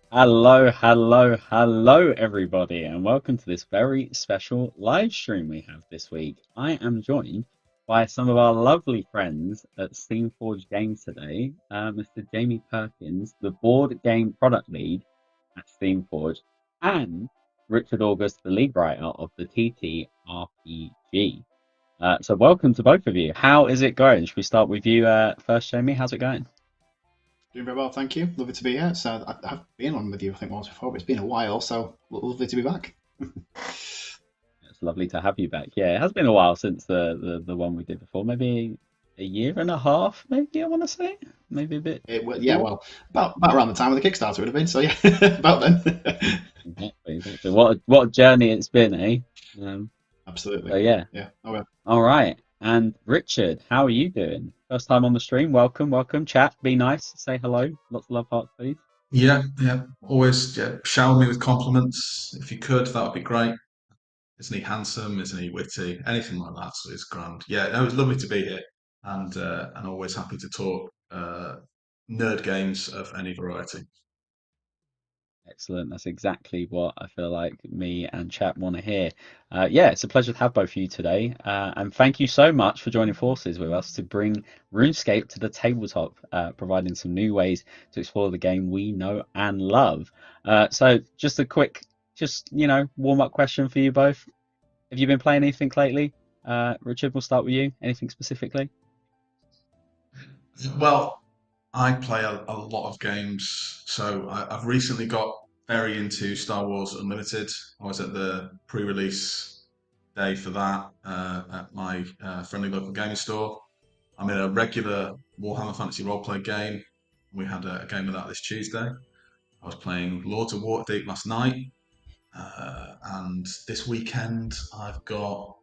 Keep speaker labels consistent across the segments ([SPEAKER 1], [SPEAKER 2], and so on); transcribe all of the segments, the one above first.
[SPEAKER 1] Hello, hello, hello, everybody, and welcome to this very special live stream we have this week. I am joined by some of our lovely friends at Steamforged Games today, Mr. Jamie Perkins, the board game product lead at Steamforged, and Richard August, the lead writer of the TTRPG. So, welcome to both of you. How is it going? Should we start with you first, Jamie? How's it going?
[SPEAKER 2] Doing very well, thank you. Lovely to be here. So I've been on with you, I think, once before, but it's been a while, so lovely to be back.
[SPEAKER 1] It's lovely to have you back. Yeah, it has been a while since the one we did before. Maybe a year and a half, maybe I want to say. Maybe a bit
[SPEAKER 2] Yeah,
[SPEAKER 1] more.
[SPEAKER 2] well, about around the time of the Kickstarter would have been. So yeah, about then.
[SPEAKER 1] Exactly, exactly. What a journey it's been, eh? Um, so
[SPEAKER 2] Absolutely.
[SPEAKER 1] yeah.
[SPEAKER 2] Yeah. Oh well.
[SPEAKER 1] All right. And Richard, how are you doing? First time on the stream. Welcome, welcome. Chat, be nice. Say hello. Lots of love hearts, please.
[SPEAKER 3] Yeah. Always shower me with compliments if you could. That would be great. Isn't he handsome? Isn't he witty? Anything like that is grand. Yeah, no, it's lovely to be here, and always happy to talk nerd games of any variety.
[SPEAKER 1] Excellent. That's exactly what I feel like me and chat want to hear. Yeah, it's a pleasure to have both of you today. And thank you so much for joining forces with us to bring RuneScape to the tabletop, providing some new ways to explore the game we know and love. So just a quick, warm up question for you both. Have you been playing anything lately? Richard, we'll start with you. Anything specifically?
[SPEAKER 3] Well, I play a lot of games, so I've recently got very into Star Wars Unlimited. I was at the pre-release day for that at my friendly local gaming store. I'm in a regular Warhammer Fantasy roleplay game. We had a game of that this Tuesday. I was playing Lords of Waterdeep last night, and this weekend I've got.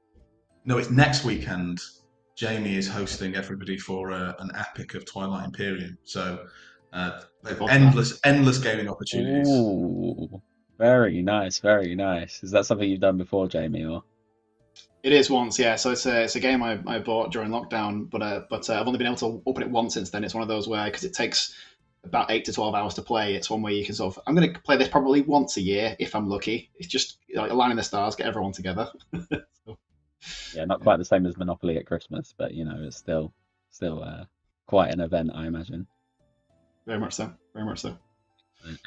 [SPEAKER 3] No, it's next weekend. Jamie is hosting everybody for an epic of Twilight Imperium. So
[SPEAKER 2] Looking forward to that.
[SPEAKER 3] endless gaming opportunities.
[SPEAKER 1] Ooh, very nice, very nice. Is that something you've done before, Jamie, or?
[SPEAKER 2] It is once, yeah. So it's a game I bought during lockdown, but I've only been able to open it once since then. It's one of those where because it takes about 8 to 12 hours to play. It's one where you can sort of I'm going to play this probably once a year if I'm lucky. It's just like aligning the stars, get everyone together. So,
[SPEAKER 1] Yeah, not
[SPEAKER 2] yeah,
[SPEAKER 1] quite the same as Monopoly at Christmas, but it's still quite an event, I imagine.
[SPEAKER 2] very much so. Very much so.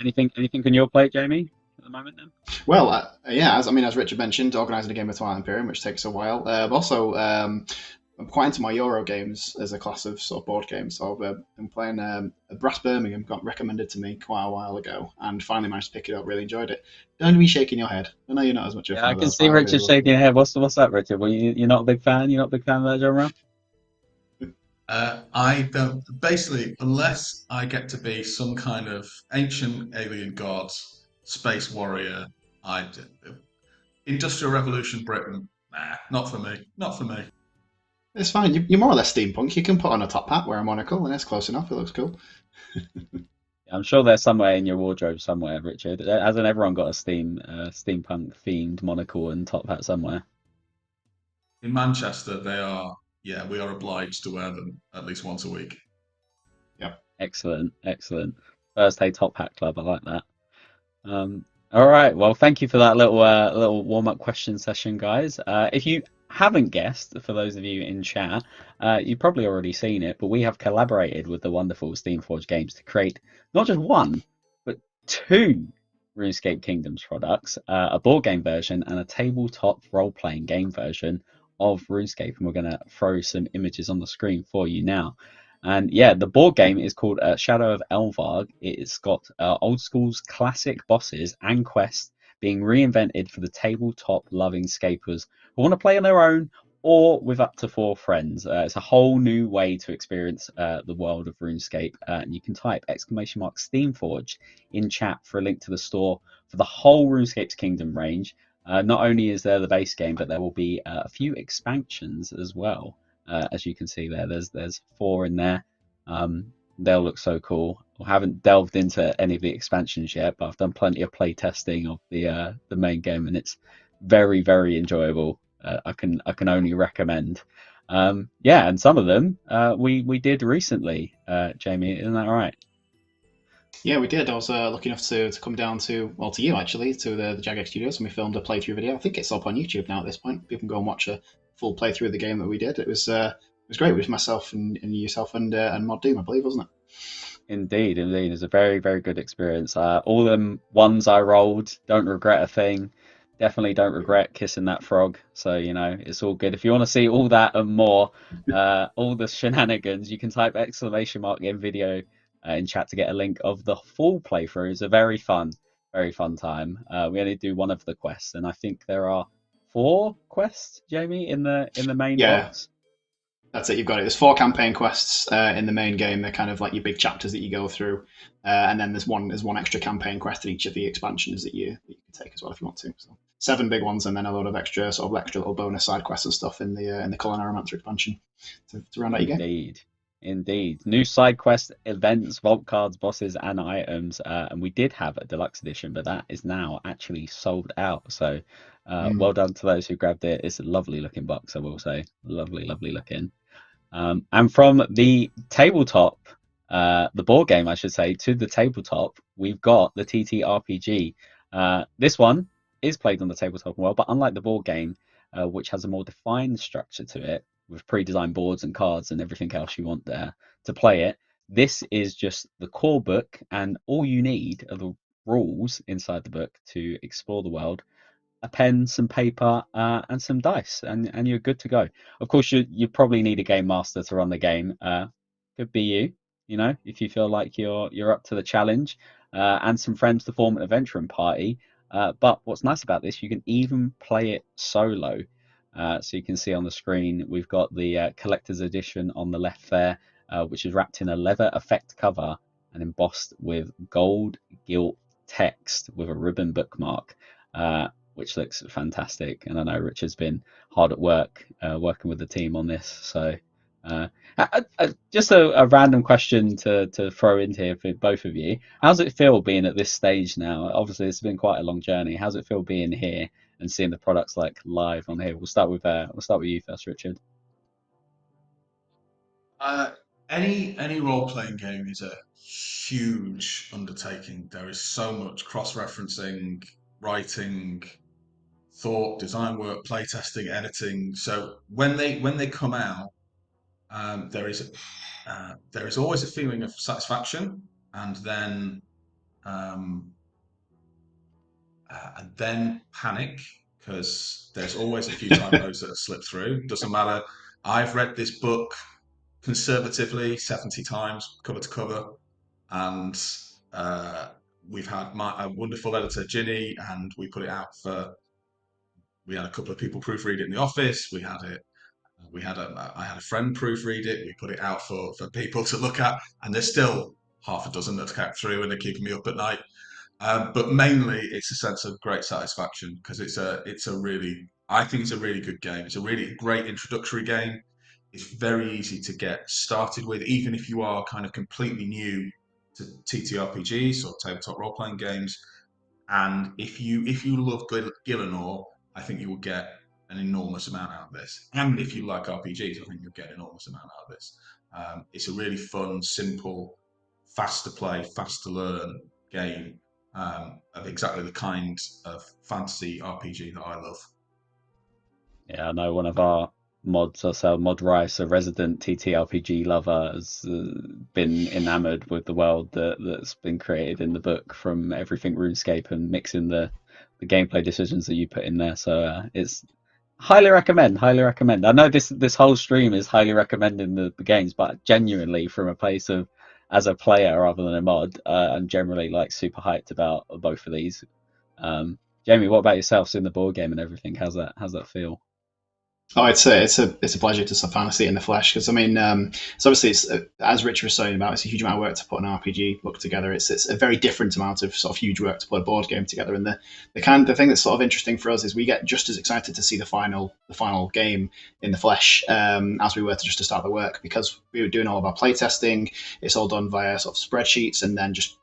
[SPEAKER 1] Anything on your plate, Jamie, at the moment then?
[SPEAKER 2] Well, yeah, as Richard mentioned, organising a game of Twilight Imperium, which takes a while. Also, I'm quite into my Euro games as a class of sort of board games. So I've been playing Brass Birmingham, got recommended to me quite a while ago, and finally managed to pick it up. Really enjoyed it. Don't be shaking your head. I know you're not as much of a
[SPEAKER 1] Yeah,
[SPEAKER 2] fan
[SPEAKER 1] I
[SPEAKER 2] of
[SPEAKER 1] can
[SPEAKER 2] those, but
[SPEAKER 1] see
[SPEAKER 2] I really
[SPEAKER 1] Richard
[SPEAKER 2] love
[SPEAKER 1] shaking your head. What's that, Richard? Well, you're not a big fan. You're not a big fan of that genre.
[SPEAKER 3] I don't basically unless I get to be some kind of ancient alien god, space warrior. I Industrial Revolution Britain. Nah, not for me. Not for me.
[SPEAKER 2] It's fine. You're more or less steampunk. You can put on a top hat, wear a monocle, and it's close enough. It looks cool.
[SPEAKER 1] I'm sure there's somewhere in your wardrobe somewhere, Richard. Hasn't everyone got a steampunk themed monocle and top hat somewhere?
[SPEAKER 3] In Manchester, they are. Yeah, we are obliged to wear them at least once a week.
[SPEAKER 2] Yep.
[SPEAKER 1] Excellent, excellent. Thursday Top Hat Club. I like that. All right. Well, thank you for that little warm-up question session, guys. If you haven't guessed, for those of you in chat, you've probably already seen it, but we have collaborated with the wonderful Steamforged Games to create not just one, but two RuneScape Kingdoms products, a board game version and a tabletop role-playing game version of RuneScape. And we're going to throw some images on the screen for you now. And yeah, the board game is called Shadow of Elvarg. It's got old school's classic bosses and quests being reinvented for the tabletop loving scapers who want to play on their own or with up to four friends. It's a whole new way to experience the world of RuneScape. And you can type !Steamforged in chat for a link to the store for the whole RuneScape's Kingdom range. Not only is there the base game, but there will be a few expansions as well. As you can see there, there's four in there. They'll look so cool. I haven't delved into any of the expansions yet, but I've done plenty of play testing of the main game, and it's very enjoyable. I can only recommend. Yeah, and some of them we did recently. Jamie, isn't that right?
[SPEAKER 2] Yeah, we did. I was lucky enough to come down to, well, to you actually, to the Jagex Studios, and we filmed a playthrough video. I think it's up on YouTube now at this point. People can go and watch a full playthrough of the game that we did. It was great. It was myself and yourself and Mod Doom, I believe, wasn't it?
[SPEAKER 1] Indeed, indeed. It's a very, very good experience. All them ones I rolled, don't regret a thing. Definitely don't regret kissing that frog. So, it's all good. If you want to see all that and more, all the shenanigans, you can type !game video in chat to get a link of the full playthrough. It's a very fun time. We only do one of the quests, and I think there are 4 quests, Jamie, in the main
[SPEAKER 2] Yeah,
[SPEAKER 1] box.
[SPEAKER 2] that's it. You've got it. There's 4 campaign quests in the main game. They're kind of like your big chapters that you go through, and then there's one extra campaign quest in each of the expansions that you can take as well if you want to. So 7 big ones, and then a lot of extra little bonus side quests and stuff in the Culinary expansion to round out your game.
[SPEAKER 1] Indeed. Indeed. New side quest events, vault cards, bosses, and items. And we did have a deluxe edition, but that is now actually sold out. So well done to those who grabbed it. It's a lovely looking box, I will say. Lovely, lovely looking. And from the tabletop, the board game, I should say, to the tabletop, we've got the TTRPG. This one is played on the tabletop as well, but unlike the board game, which has a more defined structure to it, with pre-designed boards and cards and everything else you want there to play it, this is just the core book, and all you need are the rules inside the book to explore the world, a pen, some paper, and some dice, and you're good to go. Of course, you probably need a game master to run the game. Could be you, if you feel like you're up to the challenge, and some friends to form an adventuring party. But what's nice about this, you can even play it solo. So you can see on the screen, we've got the collector's edition on the left there, which is wrapped in a leather effect cover and embossed with gold gilt text with a ribbon bookmark, which looks fantastic. And I know Richard's been hard at work working with the team on this. So just a random question to throw into here for both of you. How's it feel being at this stage now? Obviously, it's been quite a long journey. How's it feel being here and seeing the products like live on here? We'll start with you first, Richard.
[SPEAKER 3] Any role playing game is a huge undertaking. There is so much cross referencing, writing, thought, design work, playtesting, editing. So when they come out, um, there is there is always a feeling of satisfaction, and um, then panic because there's always a few typos that slip through. Doesn't matter. I've read this book conservatively 70 times, cover to cover, and uh, we've had a wonderful editor, Ginny, and we put it out for. We had a couple of people proofread it in the office. We had it. I had a friend proofread it. We put it out for people to look at, and there's still half a dozen that kept through, and they're keeping me up at night. But mainly, it's a sense of great satisfaction because I think it's a really good game. It's a really great introductory game. It's very easy to get started with, even if you are kind of completely new to TTRPGs or tabletop role playing games. And if you love Gillinor, I think you will get an enormous amount out of this. And if you like RPGs, I think you'll get an enormous amount out of this. It's a really fun, simple, fast to play, fast to learn game of exactly the kind of fantasy RPG that I love.
[SPEAKER 1] Yeah, I know one of our mods, ourselves, Mod Rice, a resident TTRPG lover, has been enamored with the world that's been created in the book, from everything RuneScape and mixing the gameplay decisions that you put in there. So it's highly recommend, highly recommend. I know this whole stream is highly recommending the games, but genuinely from a place of as a player rather than a mod, I'm generally like super hyped about both of these. Jamie, what about yourself, seeing the board game and everything? How's that feel?
[SPEAKER 2] Oh, it's a pleasure to sort of finally see it in the flesh because I mean, so obviously it's as Rich was saying about it's a huge amount of work to put an RPG book together. It's a very different amount of sort of huge work to put a board game together. And the thing that's sort of interesting for us is we get just as excited to see the final game in the flesh as we were to start the work because we were doing all of our playtesting. It's all done via sort of spreadsheets and then just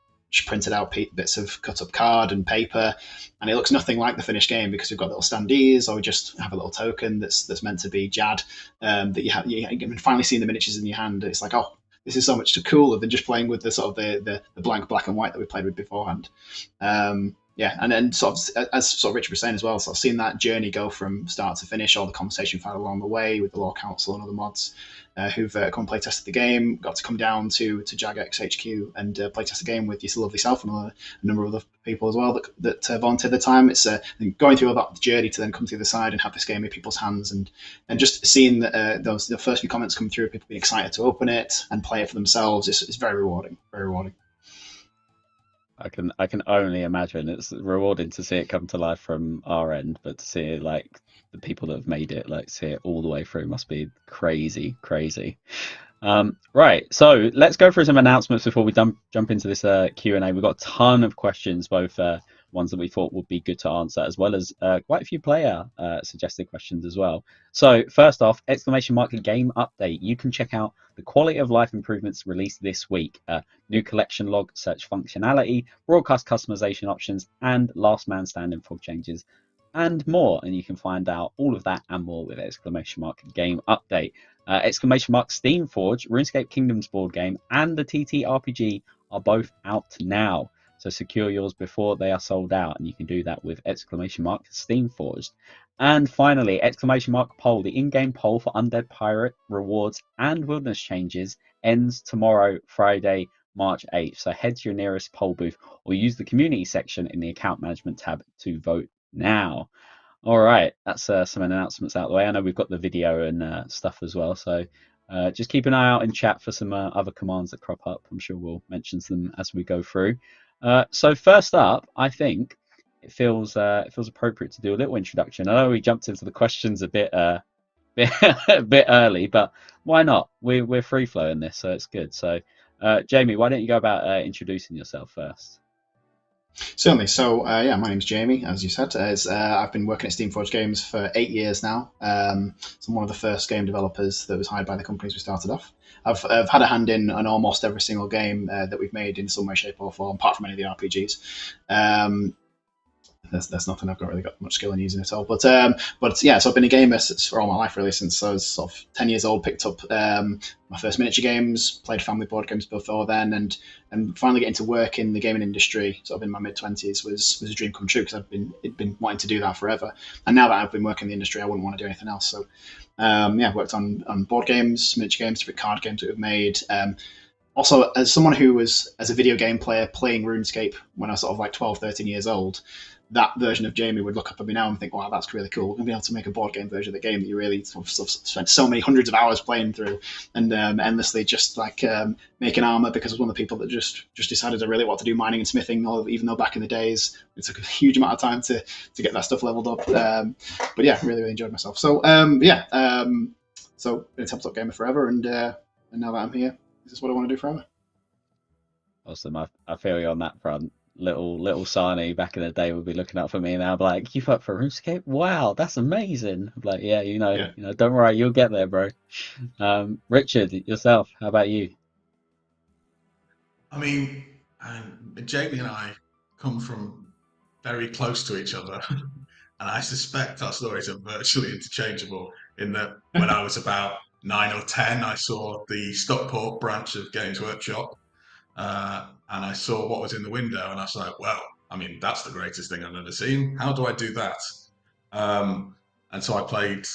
[SPEAKER 2] printed out bits of cut up card and paper, and it looks nothing like the finished game because we've got little standees or we just have a little token that's meant to be Jad that you have. You can finally see the miniatures in your hand. It's like, oh, this is so much cooler than just playing with the sort of the blank black and white that we played with beforehand. Yeah, and then sort of as sort of Richard was saying as well, sort of seeing that journey go from start to finish, all the conversation we've had along the way with the Law Council and other mods who've come and play tested the game, got to come down to Jagex HQ and play test the game with your lovely self and a number of other people as well that volunteered their time. It's going through all that journey to then come to the other side and have this game in people's hands, and just seeing the first few comments come through, people being excited to open it and play it for themselves, is very rewarding. Very rewarding.
[SPEAKER 1] I can only imagine it's rewarding to see it come to life from our end, but to see it, like, the people that have made it, like, see it all the way through must be crazy. Right, so let's go through some announcements before we jump into this Q&A. We've got a ton of questions, both ones that we thought would be good to answer, as well as quite a few player suggested questions as well. So first off, !game update. You can check out the quality of life improvements released this week. New collection log search functionality, broadcast customization options, and last man standing fog changes, and more. And you can find out all of that and more with !game update. Steamforged, RuneScape Kingdoms board game, and the TTRPG are both out now. So secure yours before they are sold out, and you can do that with Steamforged. And finally, poll. The in-game poll for Undead Pirate rewards and wilderness changes ends tomorrow, Friday, March 8th. So head to your nearest poll booth or use the community section in the account management tab to vote now. All right, that's some announcements out of the way. I know we've got the video and stuff as well, so just keep an eye out in chat for some other commands that crop up. I'm sure we'll mention them as we go through. So first up, I think it feels appropriate to do a little introduction. I know we jumped into the questions a bit a bit early, but why not? We're free flowing this, so it's good. So Jamie, why don't you go about introducing yourself first?
[SPEAKER 2] Certainly. So, yeah, my name's Jamie, as you said. I've been working at Steamforged Games for 8 years now. So I'm one of the first game developers that was hired by the companies we started off. I've had a hand in almost every single game that we've made in some way, shape, or form, apart from any of the RPGs. There's nothing I've really got much skill in using at all. But yeah, so I've been a gamer for all my life, really, since I was sort of 10 years old. Picked up my first miniature games, played family board games before then, and finally getting to work in the gaming industry sort of in my mid-20s was a dream come true, because I'd been wanting to do that forever. And now that I've been working in the industry, I wouldn't want to do anything else. So yeah, worked on board games, miniature games, different card games that we've made. Also, as someone who was, as a video game player, playing RuneScape when I was sort of like 12, 13 years old, that version of Jamie would look up at me now and think, wow, that's really cool. We're going to be able to make a board game version of the game that you really sort of spent so many hundreds of hours playing through, and endlessly just like making armor, because I was one of the people that just decided I really want to do mining and smithing, even though back in the days it took a huge amount of time to get that stuff leveled up. But yeah, really enjoyed myself. So yeah, so been a tabletop gamer forever, and now that I'm here, this is what I want to do forever.
[SPEAKER 1] Awesome. I feel you on that front. Little Sani back in the day would be looking up for me, and I'll be like, "You up for RuneScape? Wow, that's amazing!" I'm like, yeah, you know, don't worry, you'll get there, bro. Richard, yourself, how about you?
[SPEAKER 3] I mean, Jamie and I come from very close to each other, and I suspect our stories are virtually interchangeable. In that, when I was about 9 or 10, I saw the Stockport branch of Games Workshop. And I saw what was in the window, and I was like, well, I mean, that's the greatest thing I've ever seen. How do I do that? And so I played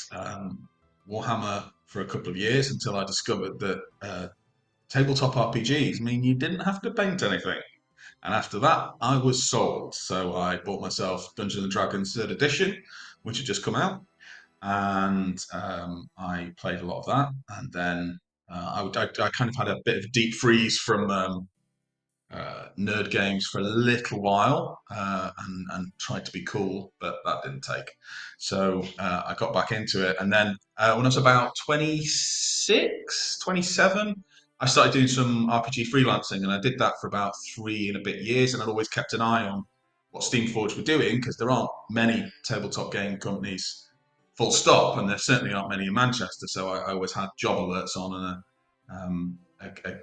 [SPEAKER 3] Warhammer for a couple of years until I discovered that tabletop RPGs mean you didn't have to paint anything. And after that, I was sold. So I bought myself Dungeons and Dragons 3rd edition, which had just come out. And I played a lot of that. And then I kind of had a bit of a deep freeze from nerd games for a little while and tried to be cool, but that didn't take. So I got back into it. And then when I was about 26, 27, I started doing some RPG freelancing, and I did that for about 3 and a bit years. And I'd always kept an eye on what Steamforged were doing, because there aren't many tabletop game companies full stop, and there certainly aren't many in Manchester. So I always had job alerts on, and a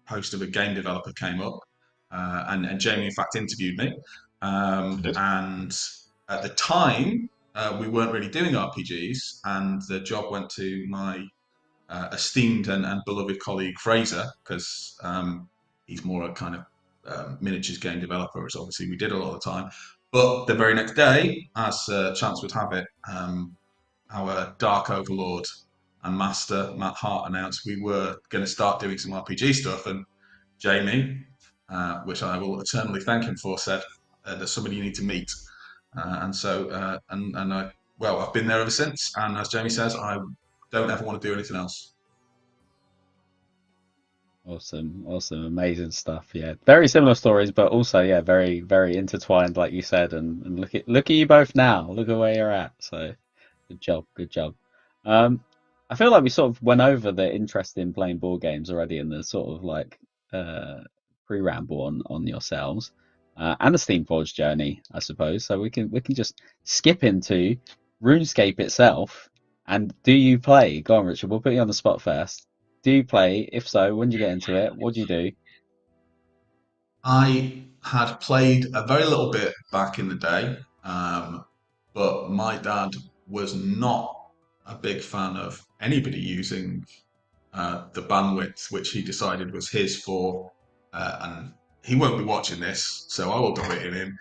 [SPEAKER 3] post of a game developer came up, and Jamie in fact interviewed me, and at the time we weren't really doing RPGs, and the job went to my esteemed and beloved colleague Fraser, because he's more a kind of miniatures game developer, as obviously we did a lot of the time. But the very next day, as chance would have it, our Dark Overlord and Master, Matt Hart, announced we were going to start doing some RPG stuff. And Jamie, which I will eternally thank him for, said, there's somebody you need to meet. And so, I've been there ever since. And as Jamie says, I don't ever want to do anything else.
[SPEAKER 1] Awesome, awesome, amazing stuff. Yeah, very similar stories, but also yeah, very, very intertwined, like you said. And look at you both now. Look at where you're at. So good job, good job. I feel like we sort of went over the interest in playing board games already in the sort of like pre-ramble on yourselves and the Steamforged journey, I suppose. So we can just skip into RuneScape itself. And do you play? Go on, Richard. We'll put you on the spot first. Do you play? If so, when did you get into it? What do you do?
[SPEAKER 3] I had played a very little bit back in the day, but my dad was not a big fan of anybody using the bandwidth which he decided was his for, and he won't be watching this, so I will do it in him,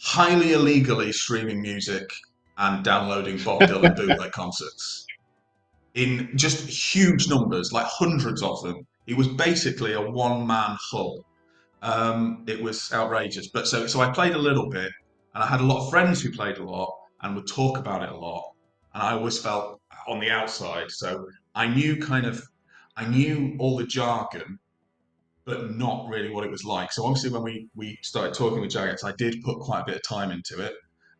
[SPEAKER 3] highly illegally streaming music and downloading Bob Dylan bootleg concerts in just huge numbers, like hundreds of them. He was basically a one-man hub. It was outrageous. But so I played a little bit, and I had a lot of friends who played a lot and would talk about it a lot. And I always felt on the outside. So I knew all the jargon, but not really what it was like. So obviously when we started talking with Jagex, I did put quite a bit of time into it.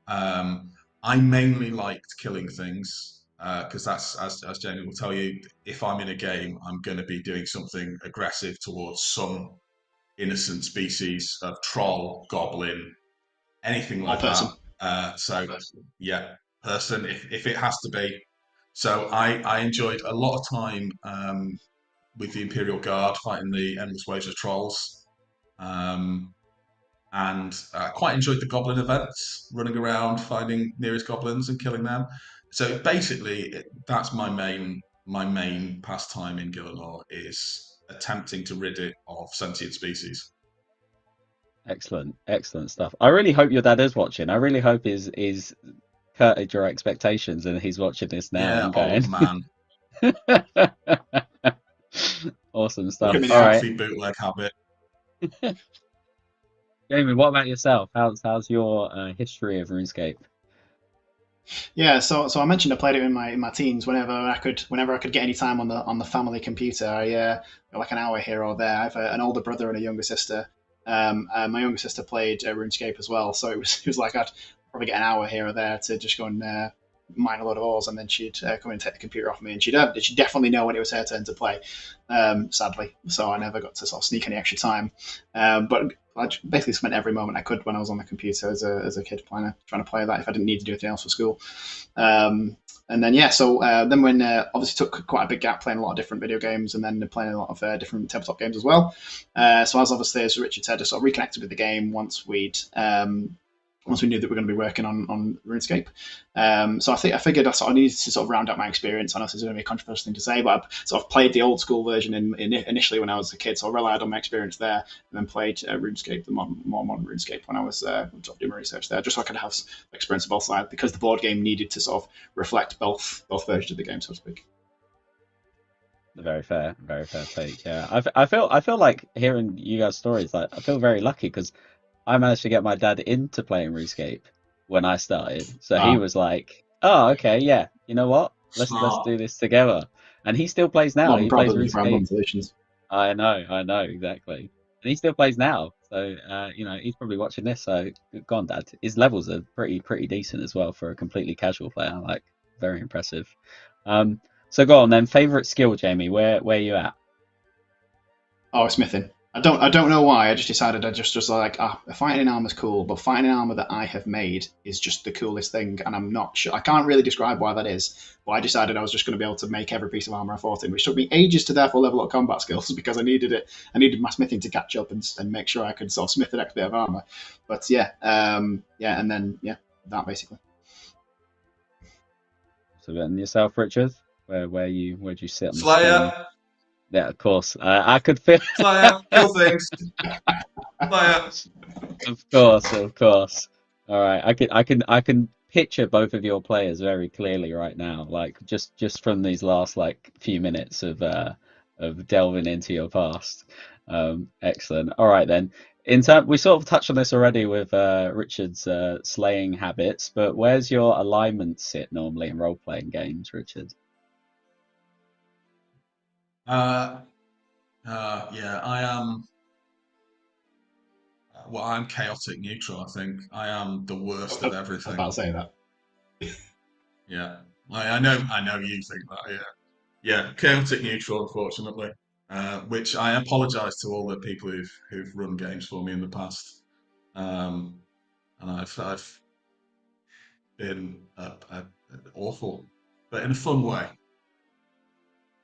[SPEAKER 3] I mainly liked killing things because that's, as Jamie will tell you, if I'm in a game, I'm going to be doing something aggressive towards some innocent species of troll, goblin, anything
[SPEAKER 2] Or
[SPEAKER 3] like
[SPEAKER 2] person.
[SPEAKER 3] that. Yeah, person if it has to be. So I enjoyed a lot of time with the Imperial Guard fighting the endless waves of trolls. Um, and quite enjoyed the goblin events, running around finding nearest goblins and killing them. So basically, that's my main pastime in Gillinor is attempting to rid it of sentient species.
[SPEAKER 1] Excellent, excellent stuff. I really hope your dad is watching. I really hope is curtailed your expectations and he's watching this now
[SPEAKER 3] Yeah,
[SPEAKER 1] and going.
[SPEAKER 3] old man.
[SPEAKER 1] Awesome
[SPEAKER 2] Look
[SPEAKER 1] stuff.
[SPEAKER 2] at me
[SPEAKER 1] All
[SPEAKER 2] now.
[SPEAKER 1] right,
[SPEAKER 3] Filthy bootleg habit.
[SPEAKER 1] Jamie, what about yourself? How's your history of RuneScape?
[SPEAKER 2] Yeah, so I mentioned I played it in my teens whenever I could get any time on the family computer. I got like an hour here or there. I have an older brother and a younger sister. My younger sister played RuneScape as well, so it was like I'd probably get an hour here or there to just go and mine a load of ores, and then she'd come and take the computer off me, and she'd definitely know when it was her turn to play. Sadly, so I never got to sort of sneak any extra time. But I basically spent every moment I could when I was on the computer as a kid trying to play that if I didn't need to do anything else for school. And then yeah, so then when obviously took quite a big gap playing a lot of different video games, and then playing a lot of different tabletop games as well. So as Richard said, I sort of reconnected with the game once we knew that we were going to be working on RuneScape. So I figured I sort of needed to sort of round out my experience. I know this is going to be a controversial thing to say, but I've sort of played the old school version initially when I was a kid, so I relied on my experience there, and then played RuneScape, the more modern RuneScape, when I was doing my research there, just so I could have experience of both sides, because the board game needed to sort of reflect both versions of the game, so to speak.
[SPEAKER 1] Very fair take. Yeah, I feel like hearing you guys' stories. Like I feel very lucky because I managed to get my dad into playing RuneScape when I started. So he
[SPEAKER 2] Wow.
[SPEAKER 1] was like, "Oh, okay, yeah. You know what? Let's
[SPEAKER 3] Smart.
[SPEAKER 1] do this together." And he still plays now.
[SPEAKER 2] Modern
[SPEAKER 1] He plays
[SPEAKER 2] problems,
[SPEAKER 1] RuneScape.
[SPEAKER 2] random solutions.
[SPEAKER 1] I know exactly. And he still plays now. So he's probably watching this. So go on, Dad. His levels are pretty decent as well for a completely casual player. Like very impressive. So go on then. Favorite skill, Jamie? Where you at?
[SPEAKER 2] Oh, smithing. I don't know why. I just decided I just like fighting in armor is cool, but fighting in armor that I have made is just the coolest thing, and I'm not sure. I can't really describe why that is, but I decided I was just going to be able to make every piece of armor I fought in, which took me ages to therefore level up combat skills because I needed it. I needed my smithing to catch up and make sure I could sort of smith the next bit of armor. But yeah, and then that basically.
[SPEAKER 1] So then yourself, Richard. where you sit on the screen.
[SPEAKER 3] Slayer,
[SPEAKER 1] Yeah, of course. I could feel.
[SPEAKER 3] Slayer, kill things. Slayer.
[SPEAKER 1] Of course, of course. All right, I can picture both of your players very clearly right now, like just from these last like few minutes of delving into your past. Excellent. All right then. We sort of touched on this already with Richard's slaying habits, but where's your alignment sit normally in role-playing games, Richard?
[SPEAKER 3] Yeah, I am. Well, I'm chaotic neutral. I think I am the worst of
[SPEAKER 2] I was
[SPEAKER 3] everything.
[SPEAKER 2] about to say that.
[SPEAKER 3] Yeah, I know you think that. Yeah, yeah, chaotic neutral, unfortunately. Which I apologise to all the people who've run games for me in the past. And I've been awful, but in a fun way.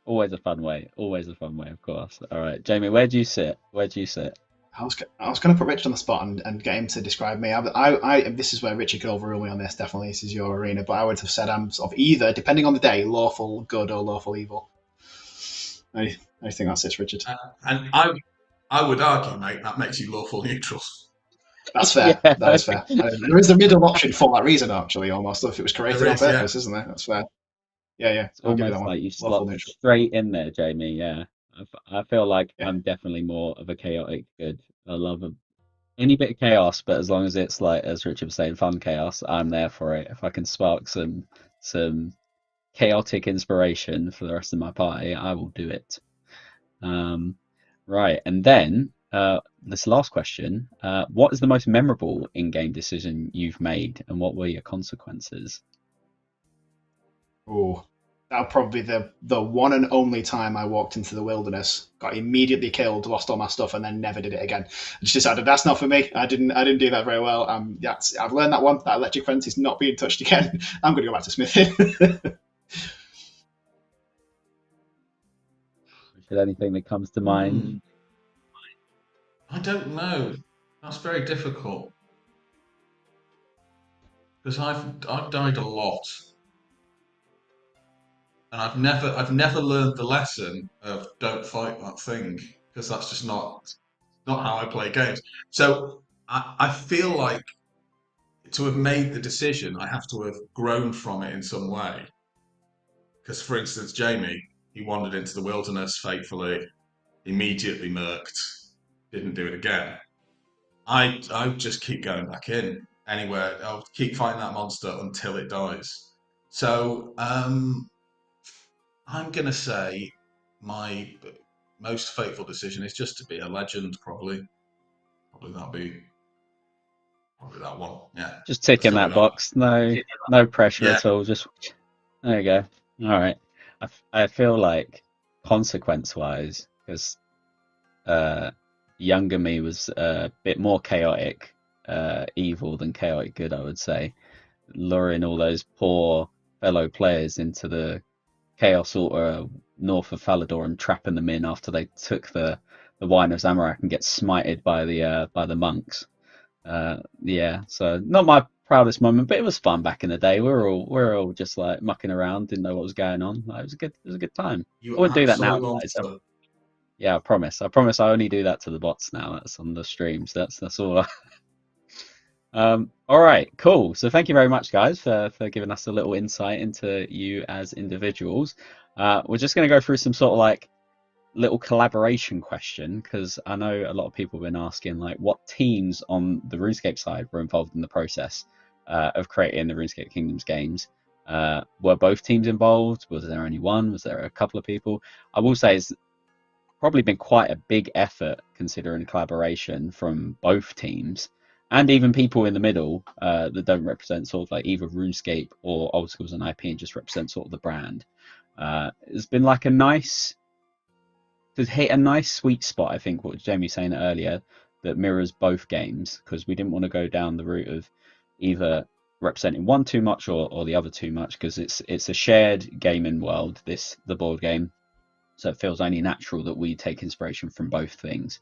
[SPEAKER 1] Always a fun way. Always a fun way, of course. All right, Jamie, where do you sit? Where do you sit?
[SPEAKER 2] I was going to put Richard on the spot and get him to describe me. This is where Richard could overrule me on this. Definitely, this is your arena. But I would have said I'm sort of either, depending on the day, lawful good or lawful evil. I think that's it, Richard.
[SPEAKER 3] And I would argue, mate, that makes you lawful neutral.
[SPEAKER 2] That's fair.
[SPEAKER 1] Yeah.
[SPEAKER 2] That is fair. There is a middle option for that reason, actually, almost. If it was created on purpose,
[SPEAKER 3] Yeah.
[SPEAKER 2] isn't there? That's fair. Yeah.
[SPEAKER 1] It's
[SPEAKER 2] I'll give you that
[SPEAKER 1] almost
[SPEAKER 2] one.
[SPEAKER 1] like you
[SPEAKER 2] Lawful
[SPEAKER 1] slot
[SPEAKER 2] neutral.
[SPEAKER 1] straight in there, Jamie. Yeah. I feel like
[SPEAKER 2] Yeah.
[SPEAKER 1] I'm definitely more of a chaotic good. I love any bit of chaos, but as long as it's like, as Richard was saying, fun chaos, I'm there for it. If I can spark some chaotic inspiration for the rest of my party, I will do it. Right, and then this last question: what is the most memorable in-game decision you've made, and what were your consequences?
[SPEAKER 2] Oh, that'll probably be the one and only time I walked into the wilderness, got immediately killed, lost all my stuff, and then never did it again. I just decided that's not for me. I didn't do that very well. I've learned that one. That electric fence is not being touched again. I'm going to go back to smithing.
[SPEAKER 1] Is there anything that comes to mind?
[SPEAKER 3] I don't know. That's very difficult because I've died a lot, and I've never learned the lesson of don't fight that thing because that's just not how I play games. So I feel like to have made the decision, I have to have grown from it in some way. Because, for instance, Jamie, he wandered into the wilderness faithfully, immediately murked, didn't do it again. I just keep going back in anywhere. I'll keep fighting that monster until it dies. So I'm gonna say my most fateful decision is just to be a legend. Probably that'll be that one. Yeah.
[SPEAKER 1] Just ticking that box. No pressure
[SPEAKER 3] Yeah.
[SPEAKER 1] at all. Just there you go. All right. I feel like consequence-wise, because younger me was a bit more chaotic, evil than chaotic good, I would say, luring all those poor fellow players into the Chaos Altar north of Falador and trapping them in after they took the Wine of Zamorak and get smited by the monks. Yeah, so not my proudest moment, but it was fun back in the day. We were all just like mucking around, didn't know what was going on. Like, it was a good time. I wouldn't do that now, guys. Yeah, I promise. I only do that to the bots now. That's on the streams. That's all. All right, cool. So thank you very much, guys, for giving us a little insight into you as individuals. We're just going to go through some sort of like little collaboration question, because I know a lot of people have been asking like what teams on the RuneScape side were involved in the process of creating the RuneScape Kingdoms games. Were both teams involved? Was there only one? Was there a couple of people? I will say it's probably been quite a big effort considering collaboration from both teams, and even people in the middle that don't represent sort of like either RuneScape or Old Schools and IP and just represent sort of the brand. It's been like a nice to hit a nice sweet spot, I think, what Jamie was saying earlier, that mirrors both games, because we didn't want to go down the route of either representing one too much or the other too much, because it's a shared gaming world, the board game. So it feels only natural that we take inspiration from both things.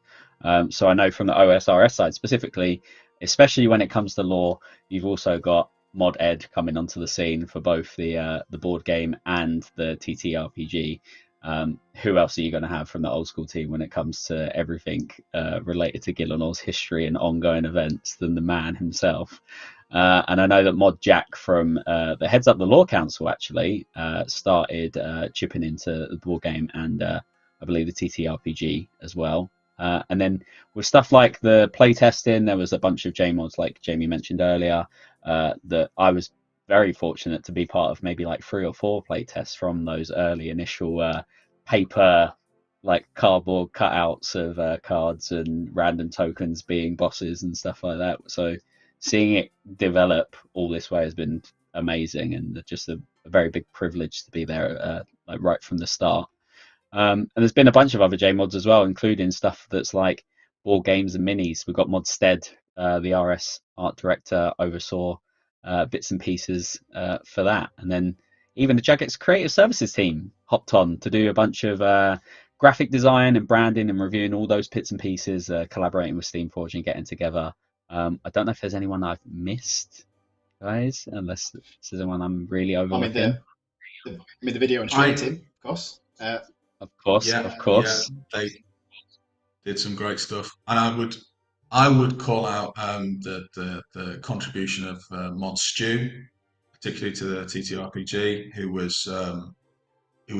[SPEAKER 1] So I know from the OSRS side specifically, especially when it comes to lore, you've also got mod ed coming onto the scene for both the board game and the TTRPG. Who else are you going to have from the old school team when it comes to everything related to Gillenor's history and ongoing events than the man himself? And I know that Mod Jack from the heads up the Lore Council actually started chipping into the board game and I believe the TTRPG as well. And then with stuff like the playtesting, there was a bunch of JMods, like Jamie mentioned earlier, that I was very fortunate to be part of, maybe like 3 or 4 playtests from those early initial paper, like cardboard cutouts of cards and random tokens being bosses and stuff like that. So seeing it develop all this way has been amazing, and just a very big privilege to be there like right from the start. And there's been a bunch of other J mods as well, including stuff that's like board games and minis. We've got Mod Stead, the RS art director, oversaw bits and pieces for that. And then even the Jagex Creative Services team hopped on to do a bunch of graphic design and branding and reviewing all those bits and pieces, collaborating with Steamforged and getting together. I don't know if there's anyone I've missed, guys, unless this is the one I'm really overlooking.
[SPEAKER 2] The video and streaming team, of course.
[SPEAKER 1] Of course.
[SPEAKER 3] Yeah, they did some great stuff, and I would call out the contribution of Mod Stew, particularly to the TTRPG, who was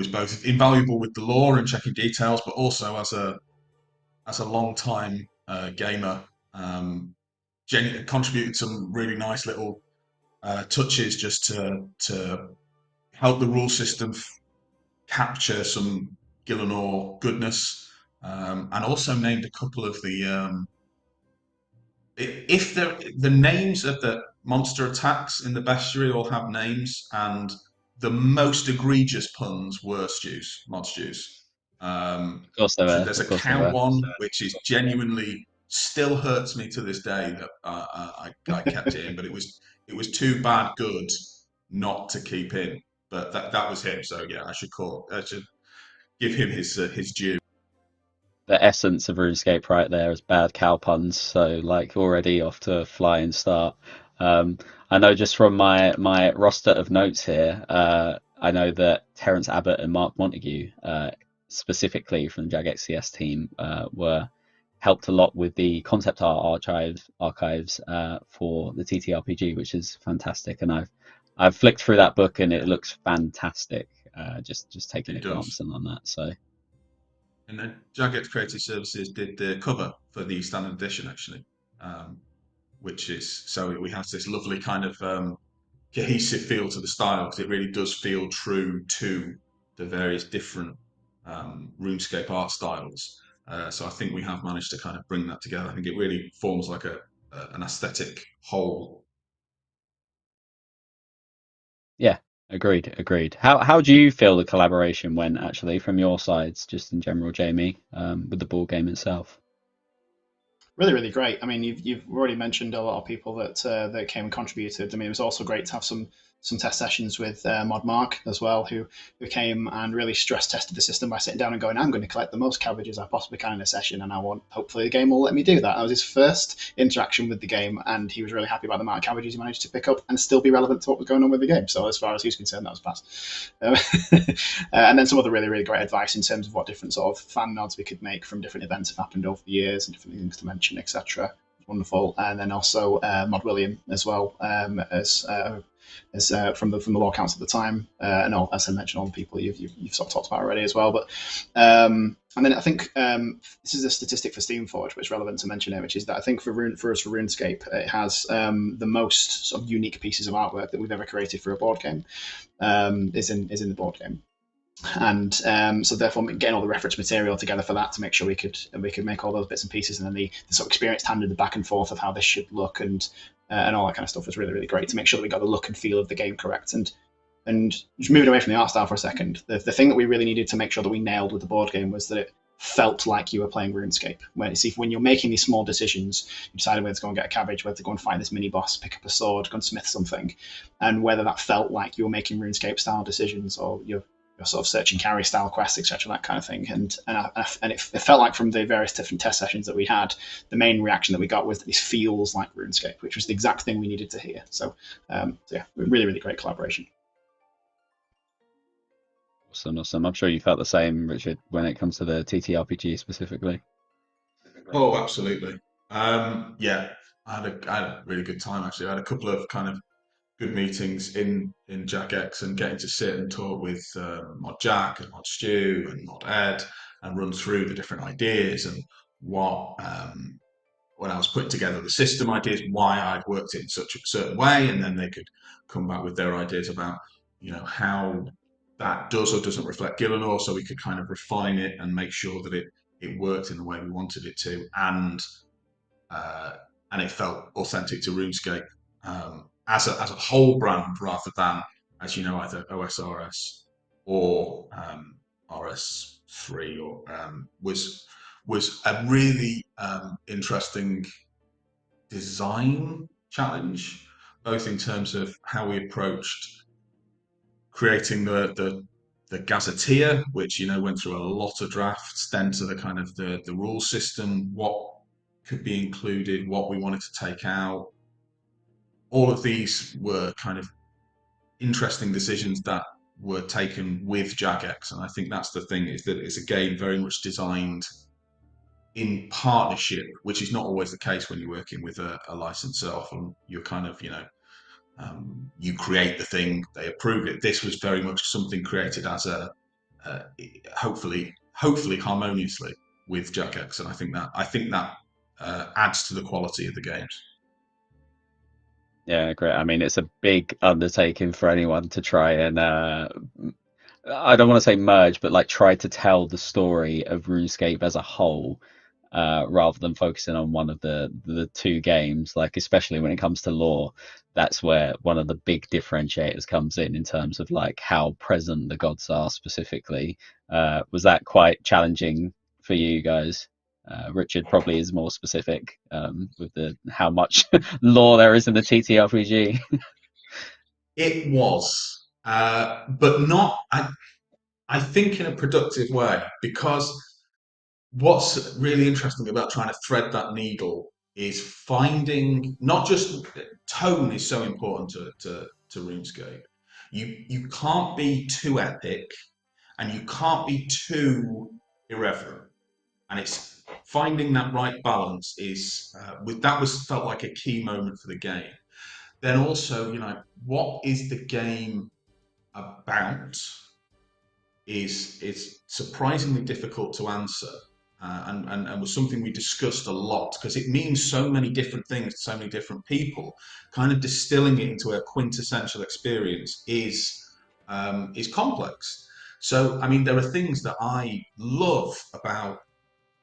[SPEAKER 3] both invaluable with the lore and checking details, but also as a long time gamer, contributed some really nice little touches just to help the rule system capture some Gillenor goodness, and also named a couple of the the names of the monster attacks in the bestiary all have names, and the most egregious puns were mod stews.
[SPEAKER 1] Of course they
[SPEAKER 3] So
[SPEAKER 1] were.
[SPEAKER 3] there's a cow one which is genuinely still hurts me to this day that I kept it in, but it was too bad good not to keep in. But that was him. So yeah, I should give him his due.
[SPEAKER 1] The essence of RuneScape right there is bad cow puns. So like already off to a flying start. I know just from my roster of notes here, I know that Terence Abbott and Mark Montague, specifically from the Jagex CS team, were helped a lot with the concept art archives for the TTRPG, which is fantastic. And I've flicked through that book and it looks fantastic. Just taking a glance on that. So.
[SPEAKER 3] And then Jagex Creative Services did the cover for the standard edition, actually, which is so we have this lovely kind of cohesive feel to the style, because it really does feel true to the various different RuneScape art styles. So I think we have managed to kind of bring that together. I think it really forms like an aesthetic whole.
[SPEAKER 1] Yeah, agreed. How do you feel the collaboration went, actually, from your sides, just in general, Jamie, with the board game itself?
[SPEAKER 2] Really, really great. I mean, you've already mentioned a lot of people that came and contributed. I mean, it was also great to have some test sessions with Mod Mark as well, who came and really stress tested the system by sitting down and going, I'm going to collect the most cabbages I possibly can in a session, and hopefully the game will let me do that. That was his first interaction with the game, and he was really happy about the amount of cabbages he managed to pick up and still be relevant to what was going on with the game. So as far as he's concerned, that was pass. And then some other really, really great advice in terms of what different sort of fan nods we could make from different events that have happened over the years and different things to mention, etc. Wonderful. And then also Mod William as well, as from the Lore Council at the time, and all, as I mentioned, all the people you've sort of talked about already as well. But and then I think this is a statistic for Steamforged, which is relevant to mention here, which is that I think for RuneScape, it has the most sort of unique pieces of artwork that we've ever created for a board game is in the board game. And so therefore getting all the reference material together for that to make sure we could make all those bits and pieces, and then the sort of experienced hand in the back and forth of how this should look and all that kind of stuff was really, really great to make sure that we got the look and feel of the game correct. And just moving away from the art style for a second, the thing that we really needed to make sure that we nailed with the board game was that it felt like you were playing RuneScape. When you're making these small decisions, you decided whether to go and get a cabbage, whether to go and fight this mini boss, pick up a sword, go and smith something, and whether that felt like you were making RuneScape style decisions, or you're sort of search and carry style quests, etc., that kind of thing. And it felt like from the various different test sessions that we had, the main reaction that we got was that this feels like RuneScape, which was the exact thing we needed to hear. So yeah, really, really great collaboration.
[SPEAKER 1] Awesome. I'm sure you felt the same, Richard, when it comes to the TTRPG specifically.
[SPEAKER 3] Oh, absolutely. Yeah, I had a really good time actually. I had a couple of kind of good meetings in Jack X, and getting to sit and talk with Mod Jack and Mod Stu and Mod Ed and run through the different ideas and what when I was putting together the system ideas, why I'd worked it in such a certain way, and then they could come back with their ideas about how that does or doesn't reflect Gillinor, so we could kind of refine it and make sure that it worked in the way we wanted it to, and it felt authentic to RuneScape as a whole brand, rather than, as you know, either OSRS or RS3 or was a really interesting design challenge, both in terms of how we approached creating the gazetteer, which went through a lot of drafts, then to the kind of the rule system, what could be included, what we wanted to take out. All of these were kind of interesting decisions that were taken with Jagex, and I think that's the thing, is that it's a game very much designed in partnership, which is not always the case when you're working with a licensor. Often you're kind of, you create the thing, they approve it. This was very much something created as hopefully harmoniously with Jagex, and I think that adds to the quality of the games.
[SPEAKER 1] Yeah, great. I mean, it's a big undertaking for anyone to try and I don't want to say merge, but like try to tell the story of RuneScape as a whole, rather than focusing on one of the two games. Like, especially when it comes to lore, that's where one of the big differentiators comes in terms of like how present the gods are specifically. Was that quite challenging for you guys? Richard probably is more specific with how much lore there is in the TTRPG.
[SPEAKER 3] It was, but not. I think in a productive way, because what's really interesting about trying to thread that needle is finding, not just tone is so important to RuneScape. You can't be too epic, and you can't be too irreverent, and it's finding that right balance is felt like a key moment for the game. Then also, what is the game about is surprisingly difficult to answer, and was something we discussed a lot, because it means so many different things to so many different people. Kind of distilling it into a quintessential experience is complex. So, I mean, there are things that I love about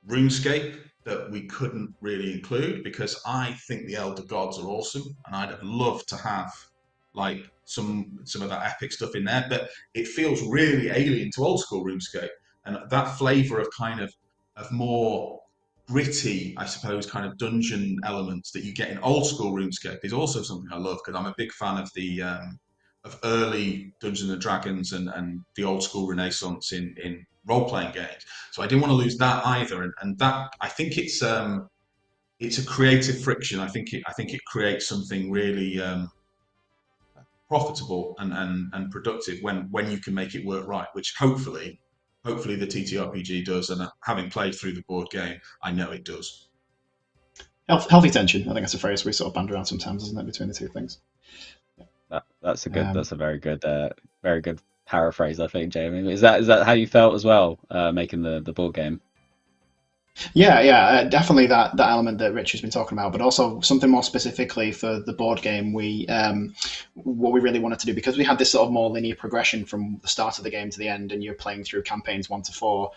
[SPEAKER 3] RuneScape that we couldn't really include, because I think the Elder Gods are awesome, and I'd have loved to have like some of that epic stuff in there, but it feels really alien to old school RuneScape, and that flavor of kind of more gritty, I suppose, kind of dungeon elements that you get in old school RuneScape is also something I love, because I'm a big fan of the of early Dungeons and Dragons and the old school Renaissance in role-playing games. So I didn't want to lose that either, and that, I think it's a creative friction. I think it creates something really profitable and productive when you can make it work right, which hopefully the TTRPG does, and having played through the board game, I know it does.
[SPEAKER 2] Healthy tension, I think that's a phrase we sort of bandy around sometimes, isn't it, between the two things?
[SPEAKER 1] That's a very good paraphrase, I think, Jamie. Is that how you felt as well, making the board game?
[SPEAKER 2] Yeah, definitely that element that Rich has been talking about, but also something more specifically for the board game. What we really wanted to do, because we had this sort of more linear progression from the start of the game to the end, and you're playing through campaigns 1 to 4.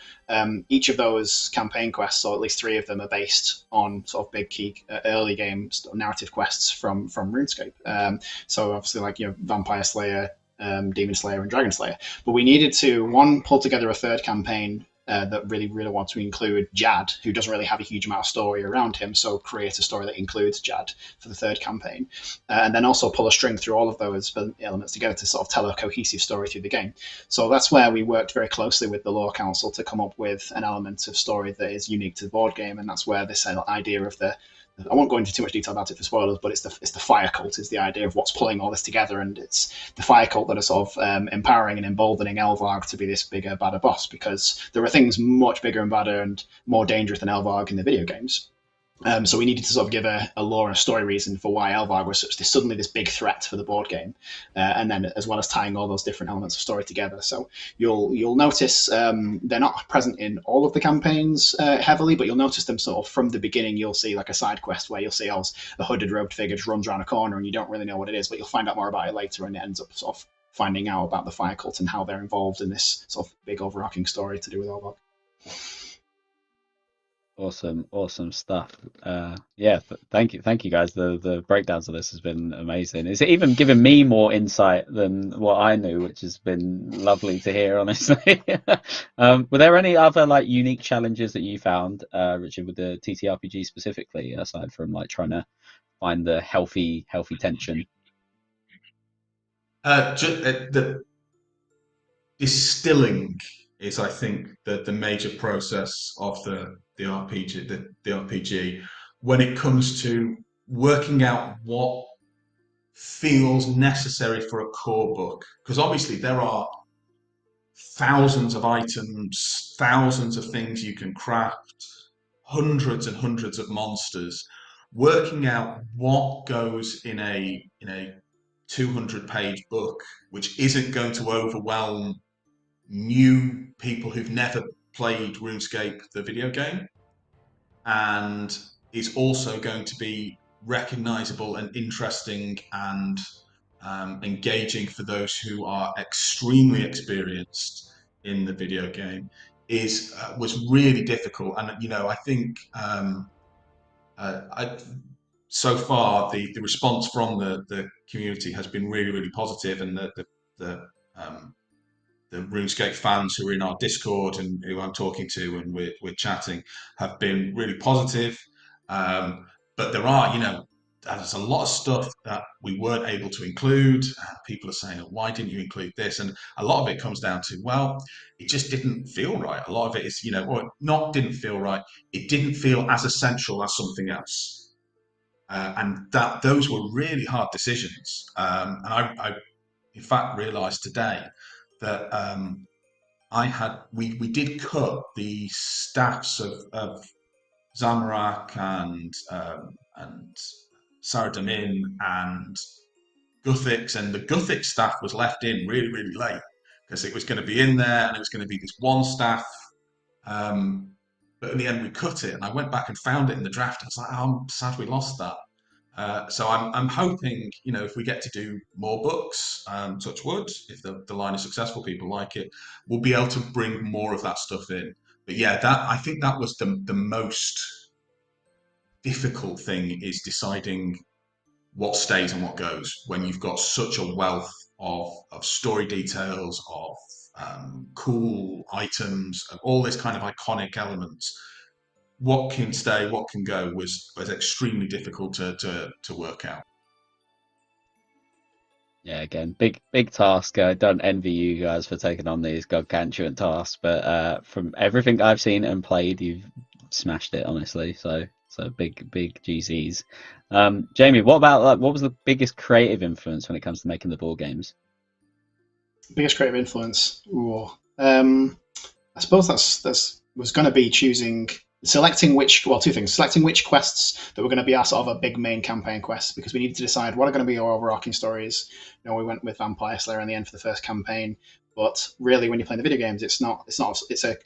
[SPEAKER 2] Each of those campaign quests, or at least 3 of them, are based on sort of big key early game narrative quests from RuneScape. So obviously, like Vampire Slayer, Demon Slayer, and Dragon Slayer. But we needed to pull together a third campaign that really want to include Jad, who doesn't really have a huge amount of story around him, so create a story that includes Jad for the third campaign, and then also pull a string through all of those elements together to sort of tell a cohesive story through the game. So that's where we worked very closely with the Lore Council to come up with an element of story that is unique to the board game, and that's where this idea of I won't go into too much detail about it for spoilers, but it's the fire cult is the idea of what's pulling all this together, and it's the fire cult that are sort of empowering and emboldening Elvarg to be this bigger, badder boss, because there are things much bigger and badder and more dangerous than Elvarg in the video games. So we needed to sort of give a lore and a story reason for why Elvarg was suddenly this big threat for the board game, and then as well as tying all those different elements of story together. So you'll notice they're not present in all of the campaigns heavily, but you'll notice them sort of from the beginning. You'll see like a side quest where you'll see a hooded robed figure just runs around a corner and you don't really know what it is, but you'll find out more about it later, and it ends up sort of finding out about the fire cult and how they're involved in this sort of big overarching story to do with Elvarg.
[SPEAKER 1] Awesome stuff. Thank you guys. The breakdowns of this has been amazing. It's even given me more insight than what I knew, which has been lovely to hear, honestly. Were there any other like unique challenges that you found, Richard, with the TTRPG specifically, aside from like trying to find the healthy tension?
[SPEAKER 3] The distilling is, I think, the major process of the RPG when it comes to working out what feels necessary for a core book, because obviously there are thousands of items, thousands of things you can craft, hundreds and hundreds of monsters. Working out what goes in a 200-page book, which isn't going to overwhelm new people who've never played RuneScape, the video game, and is also going to be recognizable and interesting and engaging for those who are extremely experienced in the video game, was really difficult. And I think so far the response from the community has been really positive, and the RuneScape fans who are in our Discord and who I'm talking to and we're chatting have been really positive. But there's a lot of stuff that we weren't able to include. People are saying, why didn't you include this? And a lot of it comes down to, well, it just didn't feel right. A lot of it is, or not didn't feel right. It didn't feel as essential as something else. And those were really hard decisions. And I in fact realized today that we did cut the staffs of Zamorak and Saradomin and Guthix, and the Guthix staff was left in really late because it was going to be in there and it was going to be this one staff. But in the end, we cut it, and I went back and found it in the draft. I was like, oh, I'm sad we lost that. So I'm hoping, if we get to do more books, touch wood, if the line is successful, people like it, we'll be able to bring more of that stuff in. But yeah, I think that was the most difficult thing, is deciding what stays and what goes when you've got such a wealth of story details, of cool items, of all this kind of iconic elements. What can stay, what can go was extremely difficult to work out.
[SPEAKER 1] Yeah, again, big task. I don't envy you guys for taking on these gargantuan tasks, but from everything I've seen and played, you've smashed it, honestly. So big GCs. Jamie, what was the biggest creative influence when it comes to making the board games?
[SPEAKER 2] Biggest creative influence? I suppose that's was going to be selecting which quests that were going to be our sort of a big main campaign quests, because we needed to decide what are going to be our overarching stories. We went with Vampire Slayer in the end for the first campaign, but really when you're playing the video games, it's an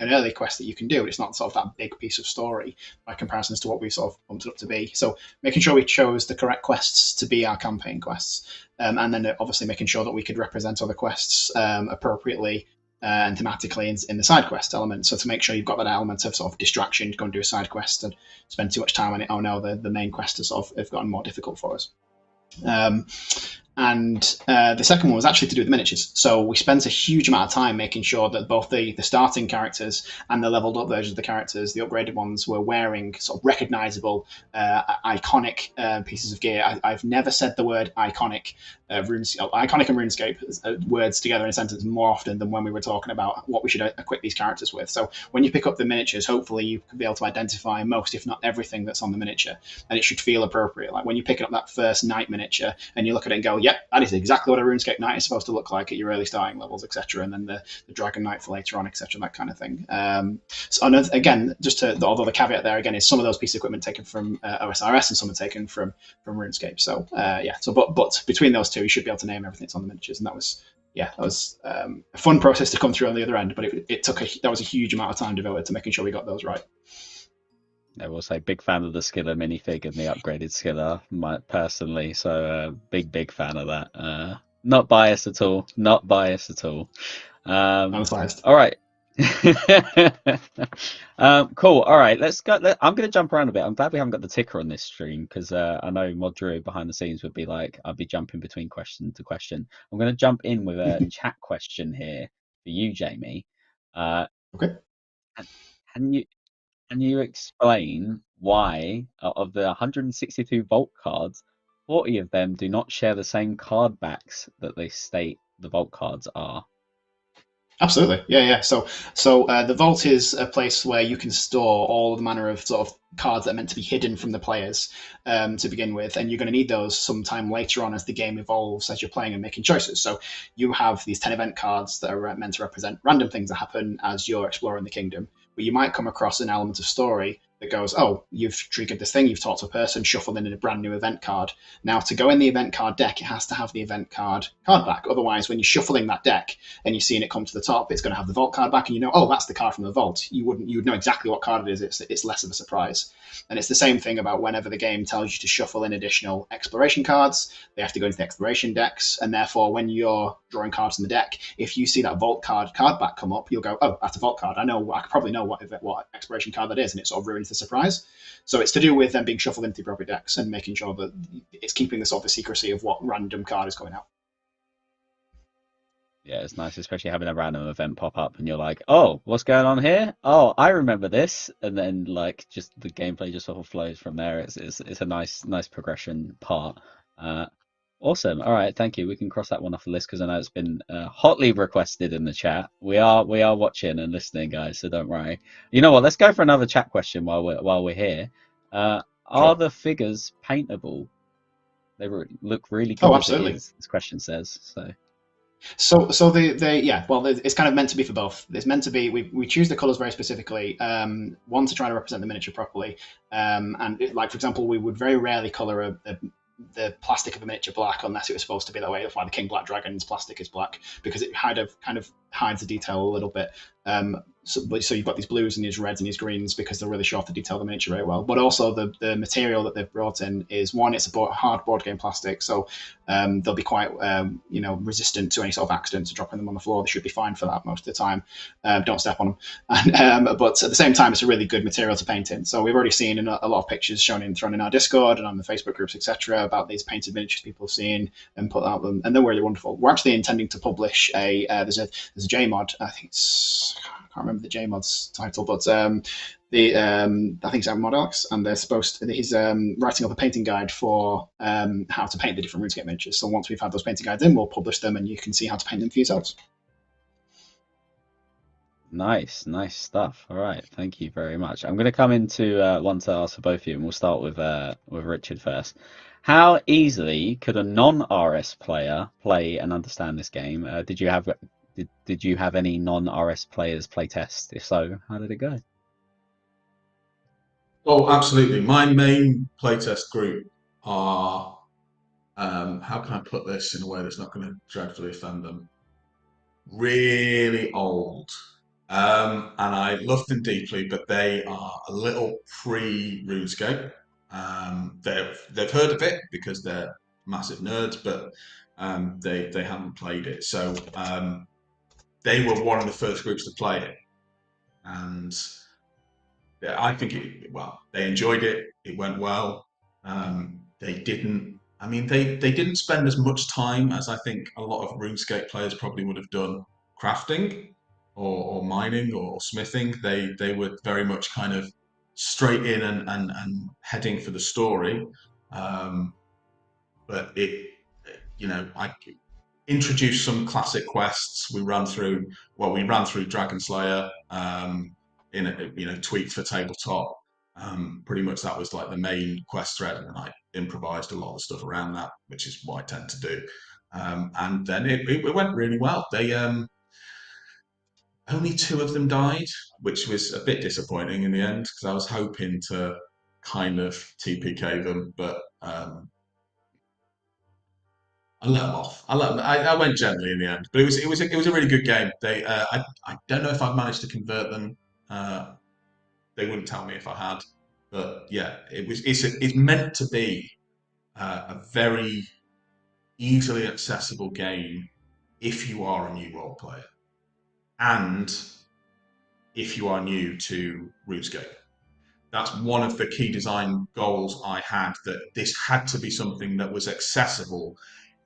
[SPEAKER 2] early quest that you can do, but it's not sort of that big piece of story by comparisons to what we sort of bumped it up to be. So making sure we chose the correct quests to be our campaign quests, and then obviously making sure that we could represent other quests appropriately and thematically in the side quest element. So to make sure you've got that element of sort of distraction to go and do a side quest and spend too much time on it, oh no, the main quest has sort of have gotten more difficult for us. And the second one was actually to do with miniatures. So we spent a huge amount of time making sure that both the starting characters and the leveled up versions of the characters, the upgraded ones, were wearing sort of recognizable, iconic pieces of gear. I've never said the word iconic, iconic and RuneScape words together in a sentence more often than when we were talking about what we should equip these characters with. So when you pick up the miniatures, hopefully you can be able to identify most, if not everything, that's on the miniature, and it should feel appropriate. Like when you're picking up that first knight miniature and you look at it and go, yep, that is exactly what a RuneScape knight is supposed to look like at your early starting levels, etc., and then the dragon knight for later on, etc., that kind of thing. So again, just although the caveat there again is some of those pieces of equipment taken from OSRS and some are taken from RuneScape. So yeah, so but between those two, you should be able to name everything that's on the miniatures, and that was a fun process to come through on the other end, but that was a huge amount of time devoted to making sure we got those right.
[SPEAKER 1] I will say, big fan of the Skiller minifig and the upgraded Skiller, personally. So, big fan of that. Not biased at all. Not biased at all.
[SPEAKER 2] Unbiased.
[SPEAKER 1] All right. Cool. All right. Let's go. I'm going to jump around a bit. I'm glad we haven't got the ticker on this stream because I know Mod Drew behind the scenes would be like, I'd be jumping between question to question. I'm going to jump in with a chat question here for you, Jamie.
[SPEAKER 2] Okay.
[SPEAKER 1] Can you explain why, of the 162 Vault cards, 40 of them do not share the same card backs that they state the Vault cards are?
[SPEAKER 2] Absolutely, yeah. So the vault is a place where you can store all the manner of sort of cards that are meant to be hidden from the players to begin with, and you're going to need those sometime later on as the game evolves, as you're playing and making choices. So you have these 10 event cards that are meant to represent random things that happen as you're exploring the kingdom, but you might come across an element of story that goes, oh, you've triggered this thing, you've talked to a person, shuffled in a brand new event card. Now, to go in the event card deck, it has to have the event card back. Otherwise, when you're shuffling that deck and you're seeing it come to the top, it's going to have the vault card back, and you know, oh, that's the card from the vault. You would know exactly what card it is. It's less of a surprise. And it's the same thing about whenever the game tells you to shuffle in additional exploration cards, they have to go into the exploration decks, and therefore, when you're drawing cards in the deck, if you see that vault card back come up, you'll go, oh, that's a vault card. I probably know what exploration card that is, and it sort of ruins the surprise. So it's to do with them being shuffled into the appropriate decks and making sure that it's keeping the sort of the secrecy of what random card is coming out.
[SPEAKER 1] Yeah, it's nice, especially having a random event pop up and you're like, oh, what's going on here? Oh, I remember this. And then like just the gameplay just sort of flows from there. It's a nice progression part. Awesome. All right, thank you. We can cross that one off the list because I know it's been hotly requested in the chat. We are watching and listening, guys, so don't worry. You know what? Let's go for another chat question while we're here. Are the figures paintable? They look really good.
[SPEAKER 2] Oh, absolutely.
[SPEAKER 1] This question says so.
[SPEAKER 2] So it's kind of meant to be for both. It's meant to be, we choose the colors very specifically. One, to try to represent the miniature properly, and like for example, we would very rarely color the plastic of a miniature black unless it was supposed to be that way. That's why the King Black Dragon's plastic is black, because it kind of hides the detail a little bit. So you've got these blues and these reds and these greens because they're really short to detail the miniature very well. But also the material that they've brought in is, one, it's a hard board game plastic, so they'll be quite resistant to any sort of accidents or dropping them on the floor. They should be fine for that most of the time. Don't step on them. But at the same time, it's a really good material to paint in. So we've already seen in a lot of pictures thrown in our Discord and on the Facebook groups, etc., about these painted miniatures people have seen and put out them, and they're really wonderful. We're actually intending to publish there's a JMod. I think I can't remember the JMod's title, but I think it's Mod Alex, and he's writing up a painting guide for how to paint the different RuneScape miniatures. So once we've had those painting guides in, we'll publish them, and you can see how to paint them for yourselves.
[SPEAKER 1] Nice stuff. All right, thank you very much. I'm going to come into one to ask for both of you, and we'll start with Richard first. How easily could a non-RS player play and understand this game? Did you have any non-RS players play test? If so, how did it go?
[SPEAKER 3] Oh, absolutely. My main playtest group are, how can I put this in a way that's not going to dreadfully offend them? Really old. And I love them deeply, but they are a little pre-RuneScape. They've heard of it because they're massive nerds, but they haven't played it. So they were one of the first groups to play it, and I think they enjoyed it. It went well. They didn't I mean, they didn't spend as much time as I think a lot of RuneScape players probably would have done crafting or mining or smithing. They were very much kind of straight in and heading for the story. Um, but I introduced some classic quests. We ran through Dragon Slayer, tweaked for tabletop. Pretty much that was like the main quest thread, and then I improvised a lot of stuff around that, which is what I tend to do. And then it went really well. They only two of them died, which was a bit disappointing in the end because I was hoping to kind of TPK them, but I let them off. I went gently in the end, but it was a really good game. I don't know if I've managed to convert them. They wouldn't tell me if I had, but yeah, it's meant to be a very easily accessible game if you are a new role player and if you are new to RuneScape. That's one of the key design goals I had, that this had to be something that was accessible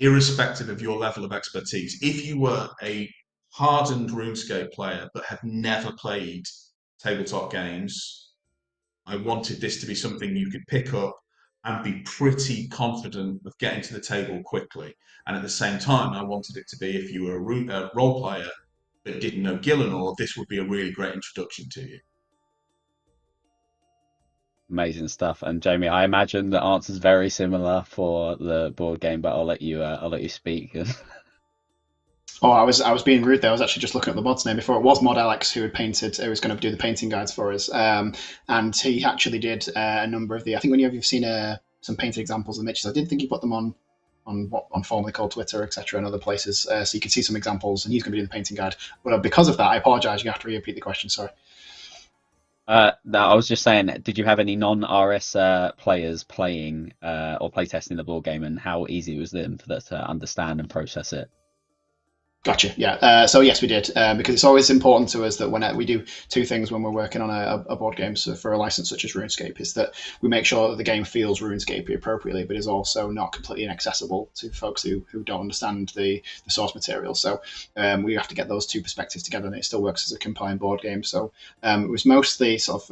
[SPEAKER 3] irrespective of your level of expertise. If you were a hardened RuneScape player but had never played tabletop games, I wanted this to be something you could pick up and be pretty confident of getting to the table quickly. And at the same time, I wanted it to be, if you were a role player that didn't know Gillenor, this would be a really great introduction to you.
[SPEAKER 1] Amazing stuff. And Jamie, I imagine the answer's very similar for the board game, but I'll let you speak.
[SPEAKER 2] Oh, I was being rude there. I was actually just looking at the mod's name before. It was Mod Alex who was going to do the painting guides for us, and he actually did a number of the. I think when you've seen some painted examples of Mitch's, I did think he put them on what on formerly called Twitter, etc., and other places, so you can see some examples. And he's going to be doing the painting guide. But because of that, I apologise. You have to repeat the question. Sorry.
[SPEAKER 1] No, I was just saying, did you have any non-RS players playing or playtesting the board game, and how easy it was them for them to understand and process it?
[SPEAKER 2] Gotcha. Yeah. So yes, we did, because it's always important to us that when we do two things when we're working on a board game, so for a license such as RuneScape, is that we make sure that the game feels RuneScape appropriately, but is also not completely inaccessible to folks who don't understand the source material. So we have to get those two perspectives together, and it still works as a combined board game. So it was mostly sort of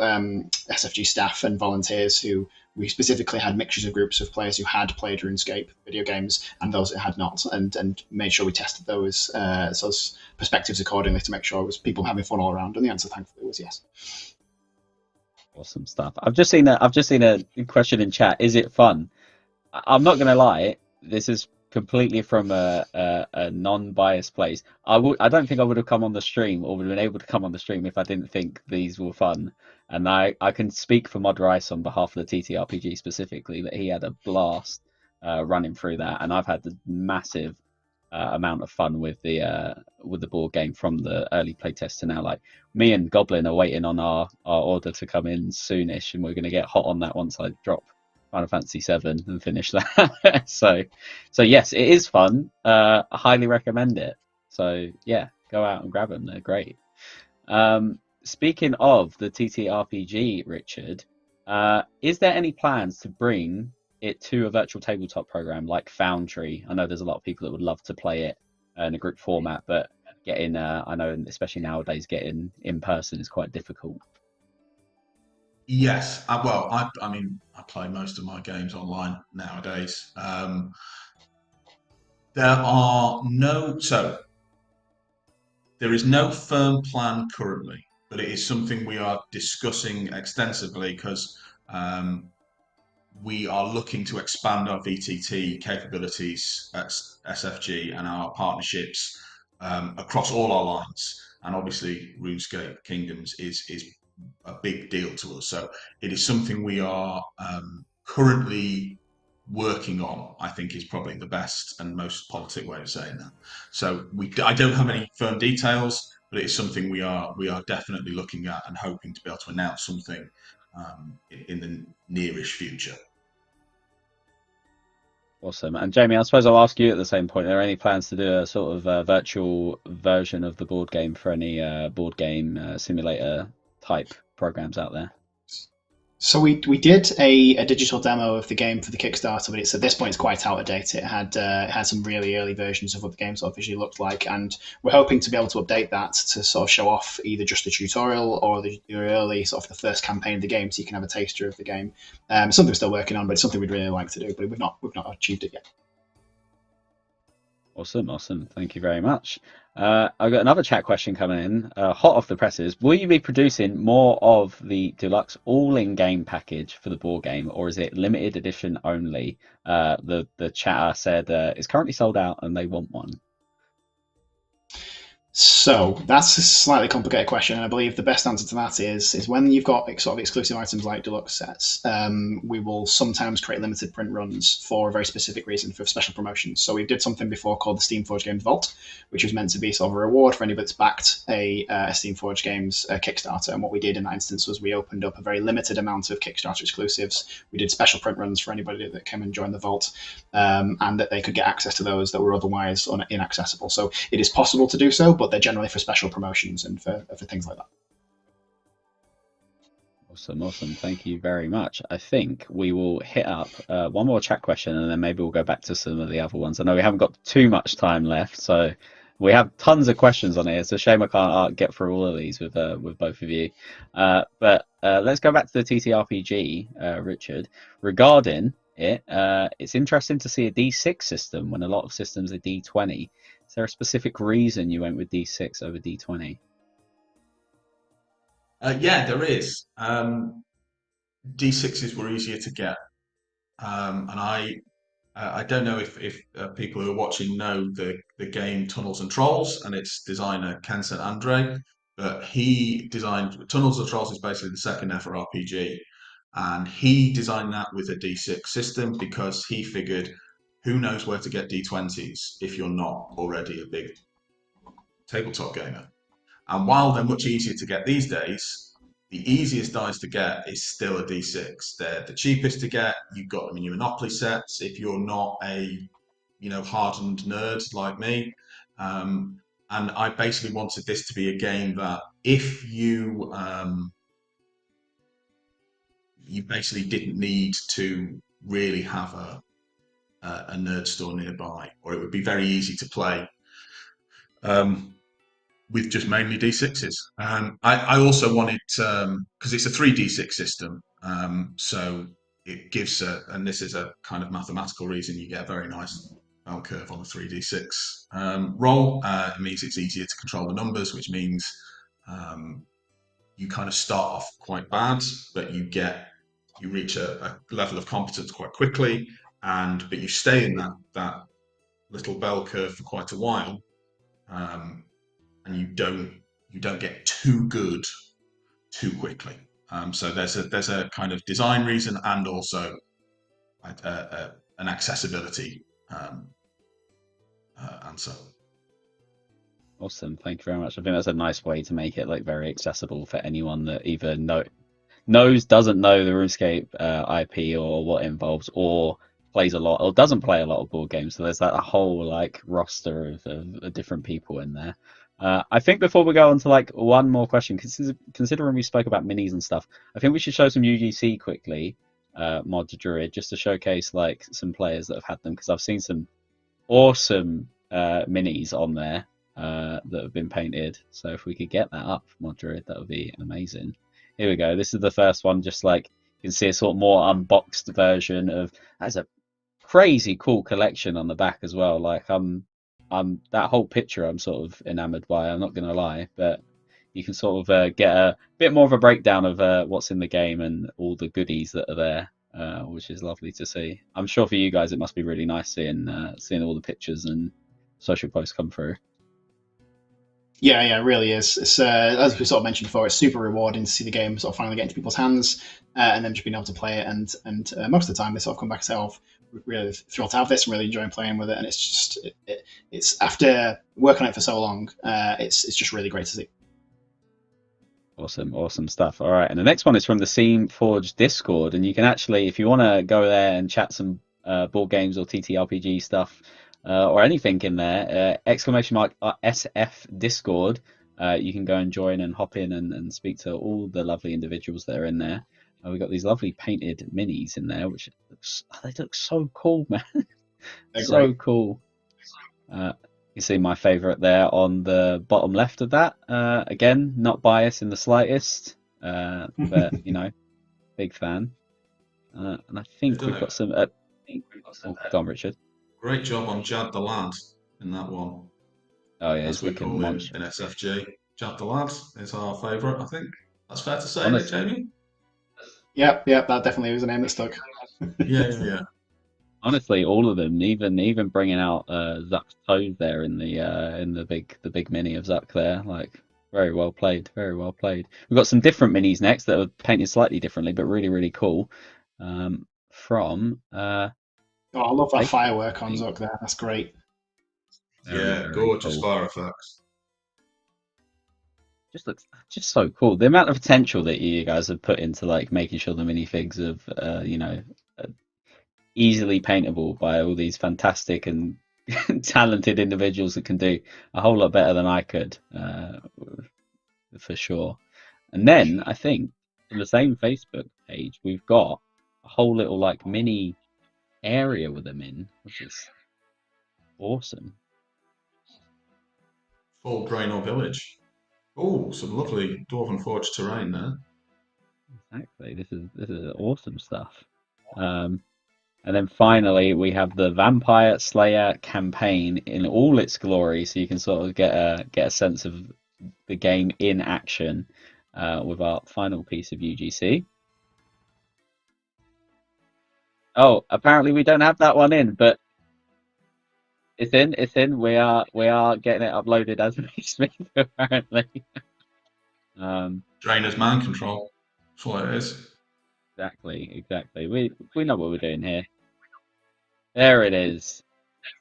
[SPEAKER 2] SFG staff and volunteers who. We specifically had mixtures of groups of players who had played RuneScape video games and those that had not, and made sure we tested those perspectives accordingly to make sure it was people having fun all around. And the answer, thankfully, was yes.
[SPEAKER 1] Awesome stuff. I've just seen a question in chat. Is it fun? I'm not going to lie. This is completely from a non-biased place. I don't think I would have come on the stream or would have been able to come on the stream if I didn't think these were fun. And I can speak for Mod Rice on behalf of the TTRPG specifically that he had a blast running through that, and I've had the massive amount of fun with the board game from the early playtest to now. Like, me and Goblin are waiting on our order to come in soonish, and we're going to get hot on that once I drop Final Fantasy VII and finish that. so yes, it is fun. I highly recommend it. So yeah, go out and grab them. They're great. Speaking of the TTRPG, Richard, is there any plans to bring it to a virtual tabletop program like Foundry? I know there's a lot of people that would love to play it in a group format, but getting, I know, especially nowadays, getting in person is quite difficult.
[SPEAKER 3] Yes. I mean, I play most of my games online nowadays. There is no firm plan currently, but it is something we are discussing extensively because we are looking to expand our VTT capabilities at SFG and our partnerships across all our lines. And obviously, RuneScape Kingdoms is a big deal to us. So it is something we are currently working on, I think, is probably the best and most politic way of saying that. So I don't have any firm details, but it is something we are definitely looking at and hoping to be able to announce something in the nearish future.
[SPEAKER 1] Awesome. And Jamie, I suppose I'll ask you at the same point, are there any plans to do a sort of virtual version of the board game for any board game simulator type programs out there?
[SPEAKER 2] So we did a digital demo of the game for the Kickstarter, but it's at this point it's quite out of date. It had some really early versions of what the game sort of visually looked like, and we're hoping to be able to update that to sort of show off either just the tutorial or the early sort of the first campaign of the game, so you can have a taster of the game. Something we're still working on, but it's something we'd really like to do, but we've not achieved it yet.
[SPEAKER 1] Awesome, awesome. Thank you very much. I've got another chat question coming in, hot off the presses. Will you be producing more of the Deluxe All-In game package for the board game, or is it limited edition only? The chatter said it's currently sold out and they want one.
[SPEAKER 2] So that's a slightly complicated question, and I believe the best answer to that is when you've got sort of exclusive items like deluxe sets, we will sometimes create limited print runs for a very specific reason, for special promotions. So we did something before called the Steamforged Games Vault, which was meant to be sort of a reward for anybody that's backed a Steamforged Games Kickstarter. And what we did in that instance was we opened up a very limited amount of Kickstarter exclusives. We did special print runs for anybody that came and joined the Vault, and that they could get access to those that were otherwise inaccessible. So it is possible to do so, but they're generally for special promotions and for things like that.
[SPEAKER 1] Awesome, awesome. Thank you very much. I think we will hit up one more chat question, and then maybe we'll go back to some of the other ones. I know we haven't got too much time left, so we have tons of questions on here. It's a shame I can't get through all of these with both of you. But let's go back to the TTRPG, Richard. Regarding it, it's interesting to see a D6 system when a lot of systems are D20. Is there a specific reason you went with D6 over D20?
[SPEAKER 3] Yeah, there is. D6s were easier to get, and I don't know if people who are watching know the game Tunnels and Trolls and its designer Ken St. Andre, but he designed Tunnels and Trolls is basically the second ever RPG, and he designed that with a D6 system because he figured, who knows where to get D20s if you're not already a big tabletop gamer. And while they're much easier to get these days, the easiest dice to get is still a D6. They're the cheapest to get. You've got them in your Monopoly sets if you're not a hardened nerd like me. And I basically wanted this to be a game that if you you basically didn't need to really have a nerd store nearby, or it would be very easy to play. With just mainly D6s. I also wanted, because it's a 3D6 system, so it gives, and this is a kind of mathematical reason, you get a very nice bell curve on a 3D6 roll. It means it's easier to control the numbers, which means you kind of start off quite bad, but you reach a level of competence quite quickly, but you stay in that little bell curve for quite a while. And you don't get too good too quickly. So there's a kind of design reason and also an accessibility answer.
[SPEAKER 1] Awesome, thank you very much. I think that's a nice way to make it like very accessible for anyone that either doesn't know the RuneScape IP or what it involves, or plays a lot or doesn't play a lot of board games. So there's that whole like roster of different people in there. I think before we go on to like one more question, considering we spoke about minis and stuff, I think we should show some UGC quickly, Mod Druid, just to showcase like some players that have had them, because I've seen some awesome minis on there that have been painted. So if we could get that up, Mod Druid, that would be amazing. Here we go. This is the first one. Just like you can see a sort of more unboxed version of. That's a crazy cool collection on the back as well. Like that whole picture I'm sort of enamored by, I'm not gonna lie, but you can sort of get a bit more of a breakdown of what's in the game and all the goodies that are there, which is lovely to see. I'm sure for you guys it must be really nice seeing all the pictures and social posts come through.
[SPEAKER 2] Yeah, it really is. It's as we sort of mentioned before, it's super rewarding to see the game sort of finally get into people's hands, and then just being able to play it. And most of the time, they sort of come back and say, "Oh, we're really thrilled to have this. I'm really enjoying playing with it." And it's just it's after working on it for so long, it's just really great to see.
[SPEAKER 1] Awesome stuff. All right, and the next one is from the Steamforged Discord, and you can actually, if you want to go there and chat some board games or TTRPG stuff. Or anything in there, !SF Discord. You can go and join and hop in and speak to all the lovely individuals that are in there. We've got these lovely painted minis in there, which they look so cool, man.
[SPEAKER 2] They're
[SPEAKER 1] So
[SPEAKER 2] great.
[SPEAKER 1] cool. You see my favorite there on the bottom left of that. Again, not biased in the slightest, but you know, big fan. And I
[SPEAKER 3] They've
[SPEAKER 1] think
[SPEAKER 3] done
[SPEAKER 1] we've
[SPEAKER 3] a
[SPEAKER 1] got some. Oh, go on, Richard.
[SPEAKER 3] great job on Jad the Lad in that one,
[SPEAKER 1] Oh yeah,
[SPEAKER 3] as
[SPEAKER 1] he's
[SPEAKER 3] we
[SPEAKER 1] looking
[SPEAKER 3] call him
[SPEAKER 1] monstrous.
[SPEAKER 3] in SFG. Jad the Lad is our favourite, I think. That's fair to say,
[SPEAKER 1] Honest,
[SPEAKER 3] Jamie?
[SPEAKER 2] Yep, that definitely was a name that stuck.
[SPEAKER 3] Yeah.
[SPEAKER 1] honestly, all of them, even bringing out Zuck's toes there in the big mini of Zuck there, like very well played, very well played. We've got some different minis next that are painted slightly differently, but really really cool. From
[SPEAKER 2] Oh, I love that
[SPEAKER 1] Take,
[SPEAKER 2] firework
[SPEAKER 1] I
[SPEAKER 2] on
[SPEAKER 1] think.
[SPEAKER 2] Zuck there. That's great.
[SPEAKER 1] Very
[SPEAKER 3] Yeah,
[SPEAKER 1] very
[SPEAKER 3] gorgeous
[SPEAKER 1] cool.
[SPEAKER 3] fire effects.
[SPEAKER 1] Just looks just so cool. The amount of potential that you guys have put into like making sure the minifigs of uh, easily paintable by all these fantastic and talented individuals that can do a whole lot better than I could, for sure. And then I think from the same Facebook page, we've got a whole little like mini area with them in, which is awesome.
[SPEAKER 3] Full Draenor village. Oh, some lovely Dwarven Forge terrain there.
[SPEAKER 1] Exactly. This is awesome stuff. Um, And then finally, we have the Vampire Slayer campaign in all its glory, so you can sort of get a sense of the game in action with our final piece of UGC. Oh, apparently we don't have that one in, but it's in. It's in. We are getting it uploaded as we speak. Apparently. Um,
[SPEAKER 3] Drainer's mind control. That's what it is.
[SPEAKER 1] exactly. We know what we're doing here. There it is.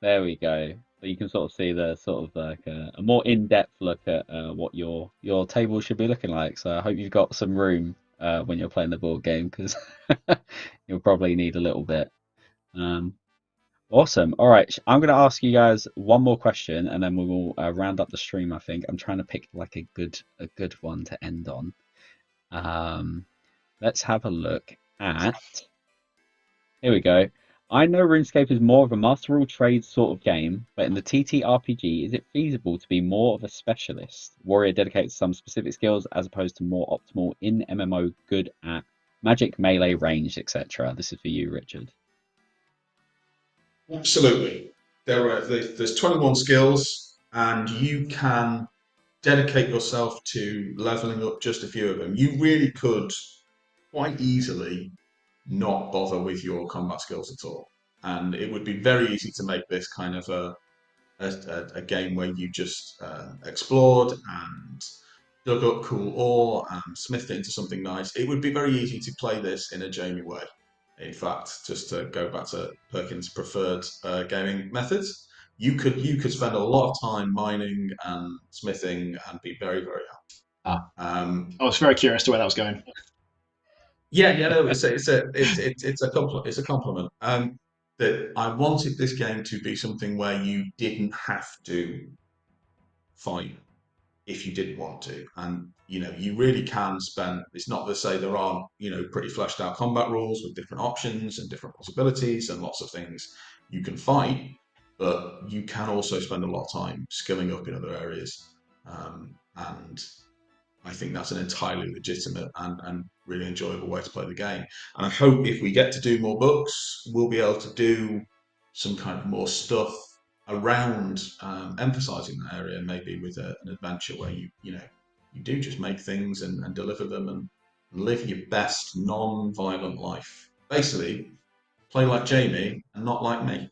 [SPEAKER 1] There we go. So you can sort of see the sort of like a more in-depth look at what your table should be looking like. So I hope you've got some room when you're playing the board game because you'll probably need a little bit. Um, awesome. All right, I'm going to ask you guys one more question and then we will round up the stream. I think I'm trying to pick like a good one to end on. Let's have a look at. Here we go. I know RuneScape is more of a master rule trade sort of game, but in the TTRPG, is it feasible to be more of a specialist? Warrior dedicated to some specific skills as opposed to more optimal in MMO, good at magic, melee, range, etc. This is for you, Richard.
[SPEAKER 3] Absolutely. There's 21 skills, and you can dedicate yourself to leveling up just a few of them. You really could quite easily not bother with your combat skills at all. And it would be very easy to make this kind of a game where you just explored and dug up cool ore and smithed it into something nice. It would be very easy to play this in a Jamie way. In fact, just to go back to Perkins' preferred gaming methods, you could spend a lot of time mining and smithing and be very very happy.
[SPEAKER 2] Ah,
[SPEAKER 3] Um,
[SPEAKER 2] I was very curious to where that was going.
[SPEAKER 3] yeah, no, it's a compliment. That I wanted this game to be something where you didn't have to fight if you didn't want to, and you really can spend. It's not to say there aren't pretty fleshed out combat rules with different options and different possibilities and lots of things you can fight, but you can also spend a lot of time skilling up in other areas, and I think that's an entirely legitimate and really enjoyable way to play the game. And I hope if we get to do more books, we'll be able to do some kind of more stuff around emphasizing that area, maybe with an adventure where you do just make things and deliver them and live your best non-violent life. Basically, play like Jamie and not like me.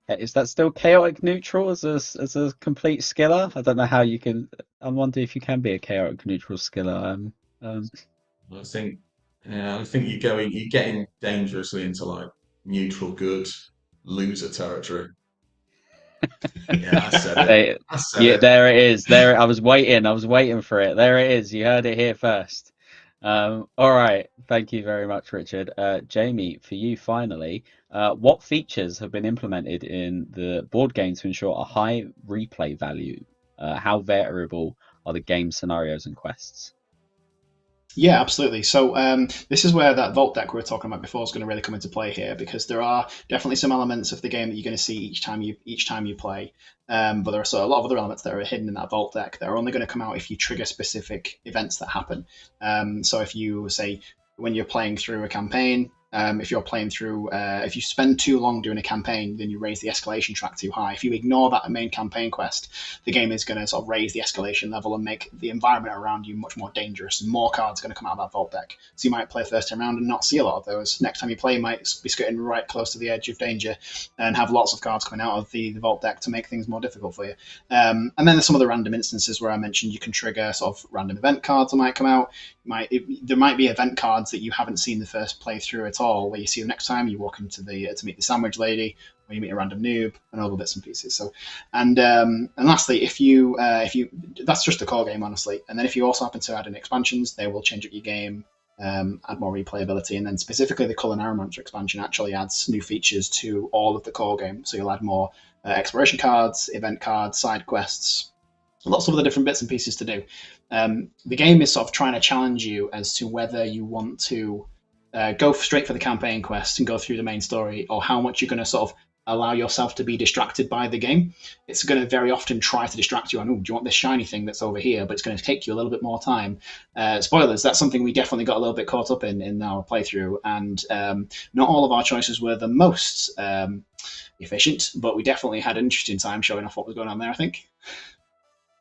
[SPEAKER 1] Is that still chaotic neutral as a complete skiller? I don't know how you can. I wonder if you can be a chaotic neutral skiller. Um,
[SPEAKER 3] I think, yeah, I think you're getting dangerously into like neutral good loser territory. Yeah, I said it.
[SPEAKER 1] They,
[SPEAKER 3] I said
[SPEAKER 1] yeah,
[SPEAKER 3] it.
[SPEAKER 1] there it is. There, I was waiting. I was waiting for it. There it is. You heard it here first. All right. Thank you very much, Richard. Jamie, for you finally, what features have been implemented in the board game to ensure a high replay value? How variable are the game scenarios and quests?
[SPEAKER 2] Yeah, absolutely. So this is where that vault deck we were talking about before is going to really come into play here, because there are definitely some elements of the game that you're going to see each time you play, but there are a lot of other elements that are hidden in that vault deck that are only going to come out if you trigger specific events that happen. So if you say when you're playing through a campaign. If you're playing through, if you spend too long doing a campaign, then you raise the escalation track too high. If you ignore that main campaign quest, the game is going to sort of raise the escalation level and make the environment around you much more dangerous. And more cards are going to come out of that vault deck. So you might play first time around and not see a lot of those. Next time you play, you might be skirting right close to the edge of danger and have lots of cards coming out of the vault deck to make things more difficult for you. And then there's some of the random instances where I mentioned you can trigger sort of random event cards that might come out. There might be event cards that you haven't seen the first playthrough at all, where you see them next time you walk into the to meet the sandwich lady, or you meet a random noob, and all the bits and pieces. So, and lastly, if you that's just the core game, honestly. And then if you also happen to add in expansions, they will change up your game, add more replayability, and then specifically the Culinary Monster expansion actually adds new features to all of the core game. So you'll add more exploration cards, event cards, side quests, lots of other different bits and pieces to do. The game is sort of trying to challenge you as to whether you want to go straight for the campaign quest and go through the main story, or how much you're going to sort of allow yourself to be distracted by the game. It's going to very often try to distract you on, oh, do you want this shiny thing that's over here? But it's going to take you a little bit more time. Spoilers, that's something we definitely got a little bit caught up in our playthrough. And not all of our choices were the most efficient, but we definitely had an interesting time showing off what was going on there, I think.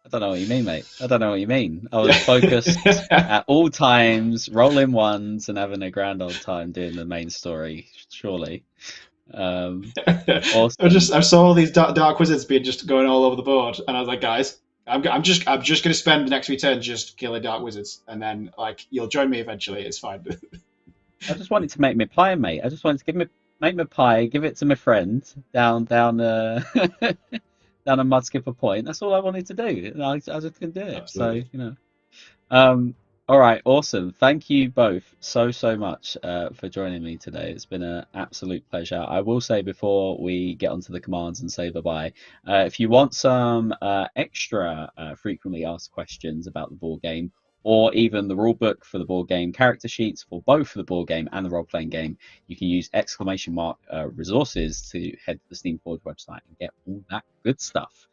[SPEAKER 1] I don't know what you mean, mate. I don't know what you mean. I was focused at all times, rolling ones and having a grand old time doing the main story, surely. Awesome.
[SPEAKER 2] I saw all these dark wizards being just going all over the board, and I was like, guys, I'm just going to spend the next few turns just killing dark wizards, and then like you'll join me eventually. It's fine.
[SPEAKER 1] I just wanted to make me pie, mate. I just wanted to make me pie, give it to my friend down down a Mudskipper Point. That's all I wanted to do. And I just couldn't do it.
[SPEAKER 2] Absolutely.
[SPEAKER 1] So, you know. All right, awesome. Thank you both so much for joining me today. It's been an absolute pleasure. I will say before we get onto the commands and say bye-bye, if you want some extra frequently asked questions about the board game, or even the rule book for the board game, character sheets for both the board game and the role-playing game, you can use !resources to head to the Steamforged website and get all that good stuff.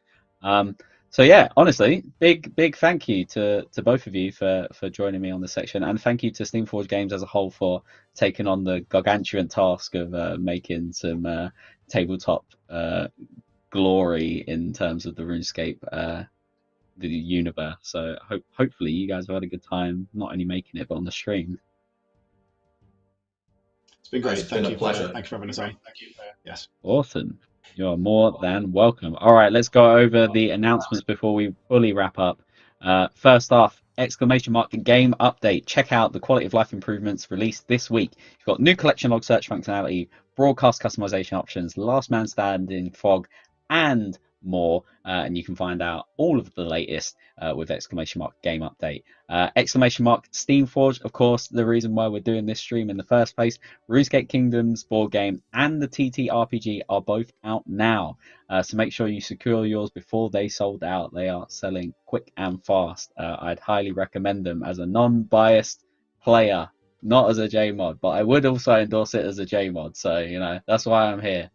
[SPEAKER 1] So yeah, honestly, big thank you to both of you for joining me on this section, and thank you to Steamforged Games as a whole for taking on the gargantuan task of making some tabletop glory in terms of the RuneScape the universe. So hopefully you guys have had a good time, not only making it but on the stream.
[SPEAKER 2] It's been great.
[SPEAKER 3] It's been a pleasure.
[SPEAKER 2] Thank you for having us on. Thank you. Yes.
[SPEAKER 1] Awesome. You're more than welcome. All right, let's go over the announcements before we fully wrap up. First off, ! Game update. Check out the quality of life improvements released this week. You've got new collection log search functionality, broadcast customization options, last man standing fog, and more. And you can find out all of the latest with ! Game update. ! Steamforged, of course, the reason why we're doing this stream in the first place. RuneScape Kingdoms board game and the TTRPG are both out now. So make sure you secure yours before they sold out. They are selling quick and fast. I'd highly recommend them as a non-biased player, not as a JMod, but I would also endorse it as a JMod. So, you know, that's why I'm here. !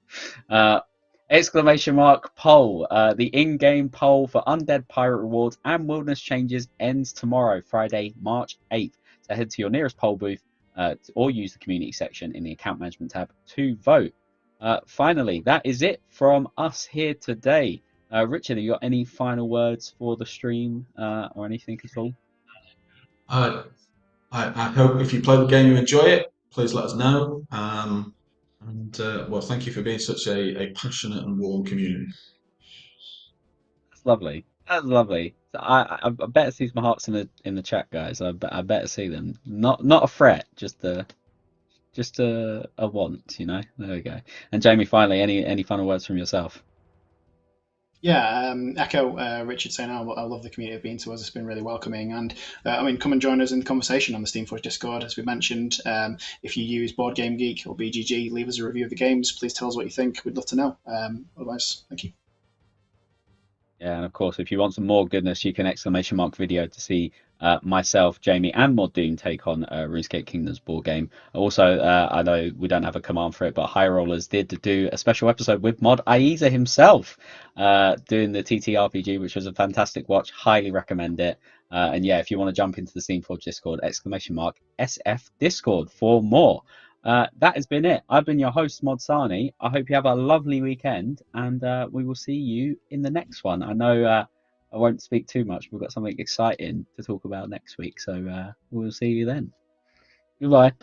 [SPEAKER 1] Poll. The in-game poll for Undead Pirate rewards and Wilderness changes ends tomorrow, Friday, March 8th. So head to your nearest poll booth or use the community section in the account management tab to vote. Finally, that is it from us here today. Richard, have you got any final words for the stream or anything at all?
[SPEAKER 3] I hope if you play the game you enjoy it, please let us know. Well, thank you for being such a passionate and warm community.
[SPEAKER 1] That's lovely. That's lovely. So I better see some hearts in the chat, guys. I better see them. Not a threat, just a want. You know. There we go. And Jamie, finally, any final words from yourself?
[SPEAKER 2] Yeah, echo Richard saying, I love the community being to us. It's been really welcoming. And I mean, come and join us in the conversation on the Steamforged Discord, as we mentioned. If you use Board Game Geek or BGG, leave us a review of the games. Please tell us what you think. We'd love to know. Otherwise, thank you.
[SPEAKER 1] Yeah, and of course, if you want some more goodness, you can exclamation mark video to see myself, Jamie, and Mod Doom take on RuneScape Kingdoms board game. Also, I know we don't have a command for it, but High Rollers did do a special episode with Mod Aiza himself, doing the TTRPG, which was a fantastic watch. Highly recommend it. And yeah, if you want to jump into the Steamforged Discord, exclamation mark SF Discord for more. That has been it. I've been your host, Mod Sani. I hope you have a lovely weekend, and we will see you in the next one. I know I won't speak too much. We've got something exciting to talk about next week, so we'll see you then. Goodbye.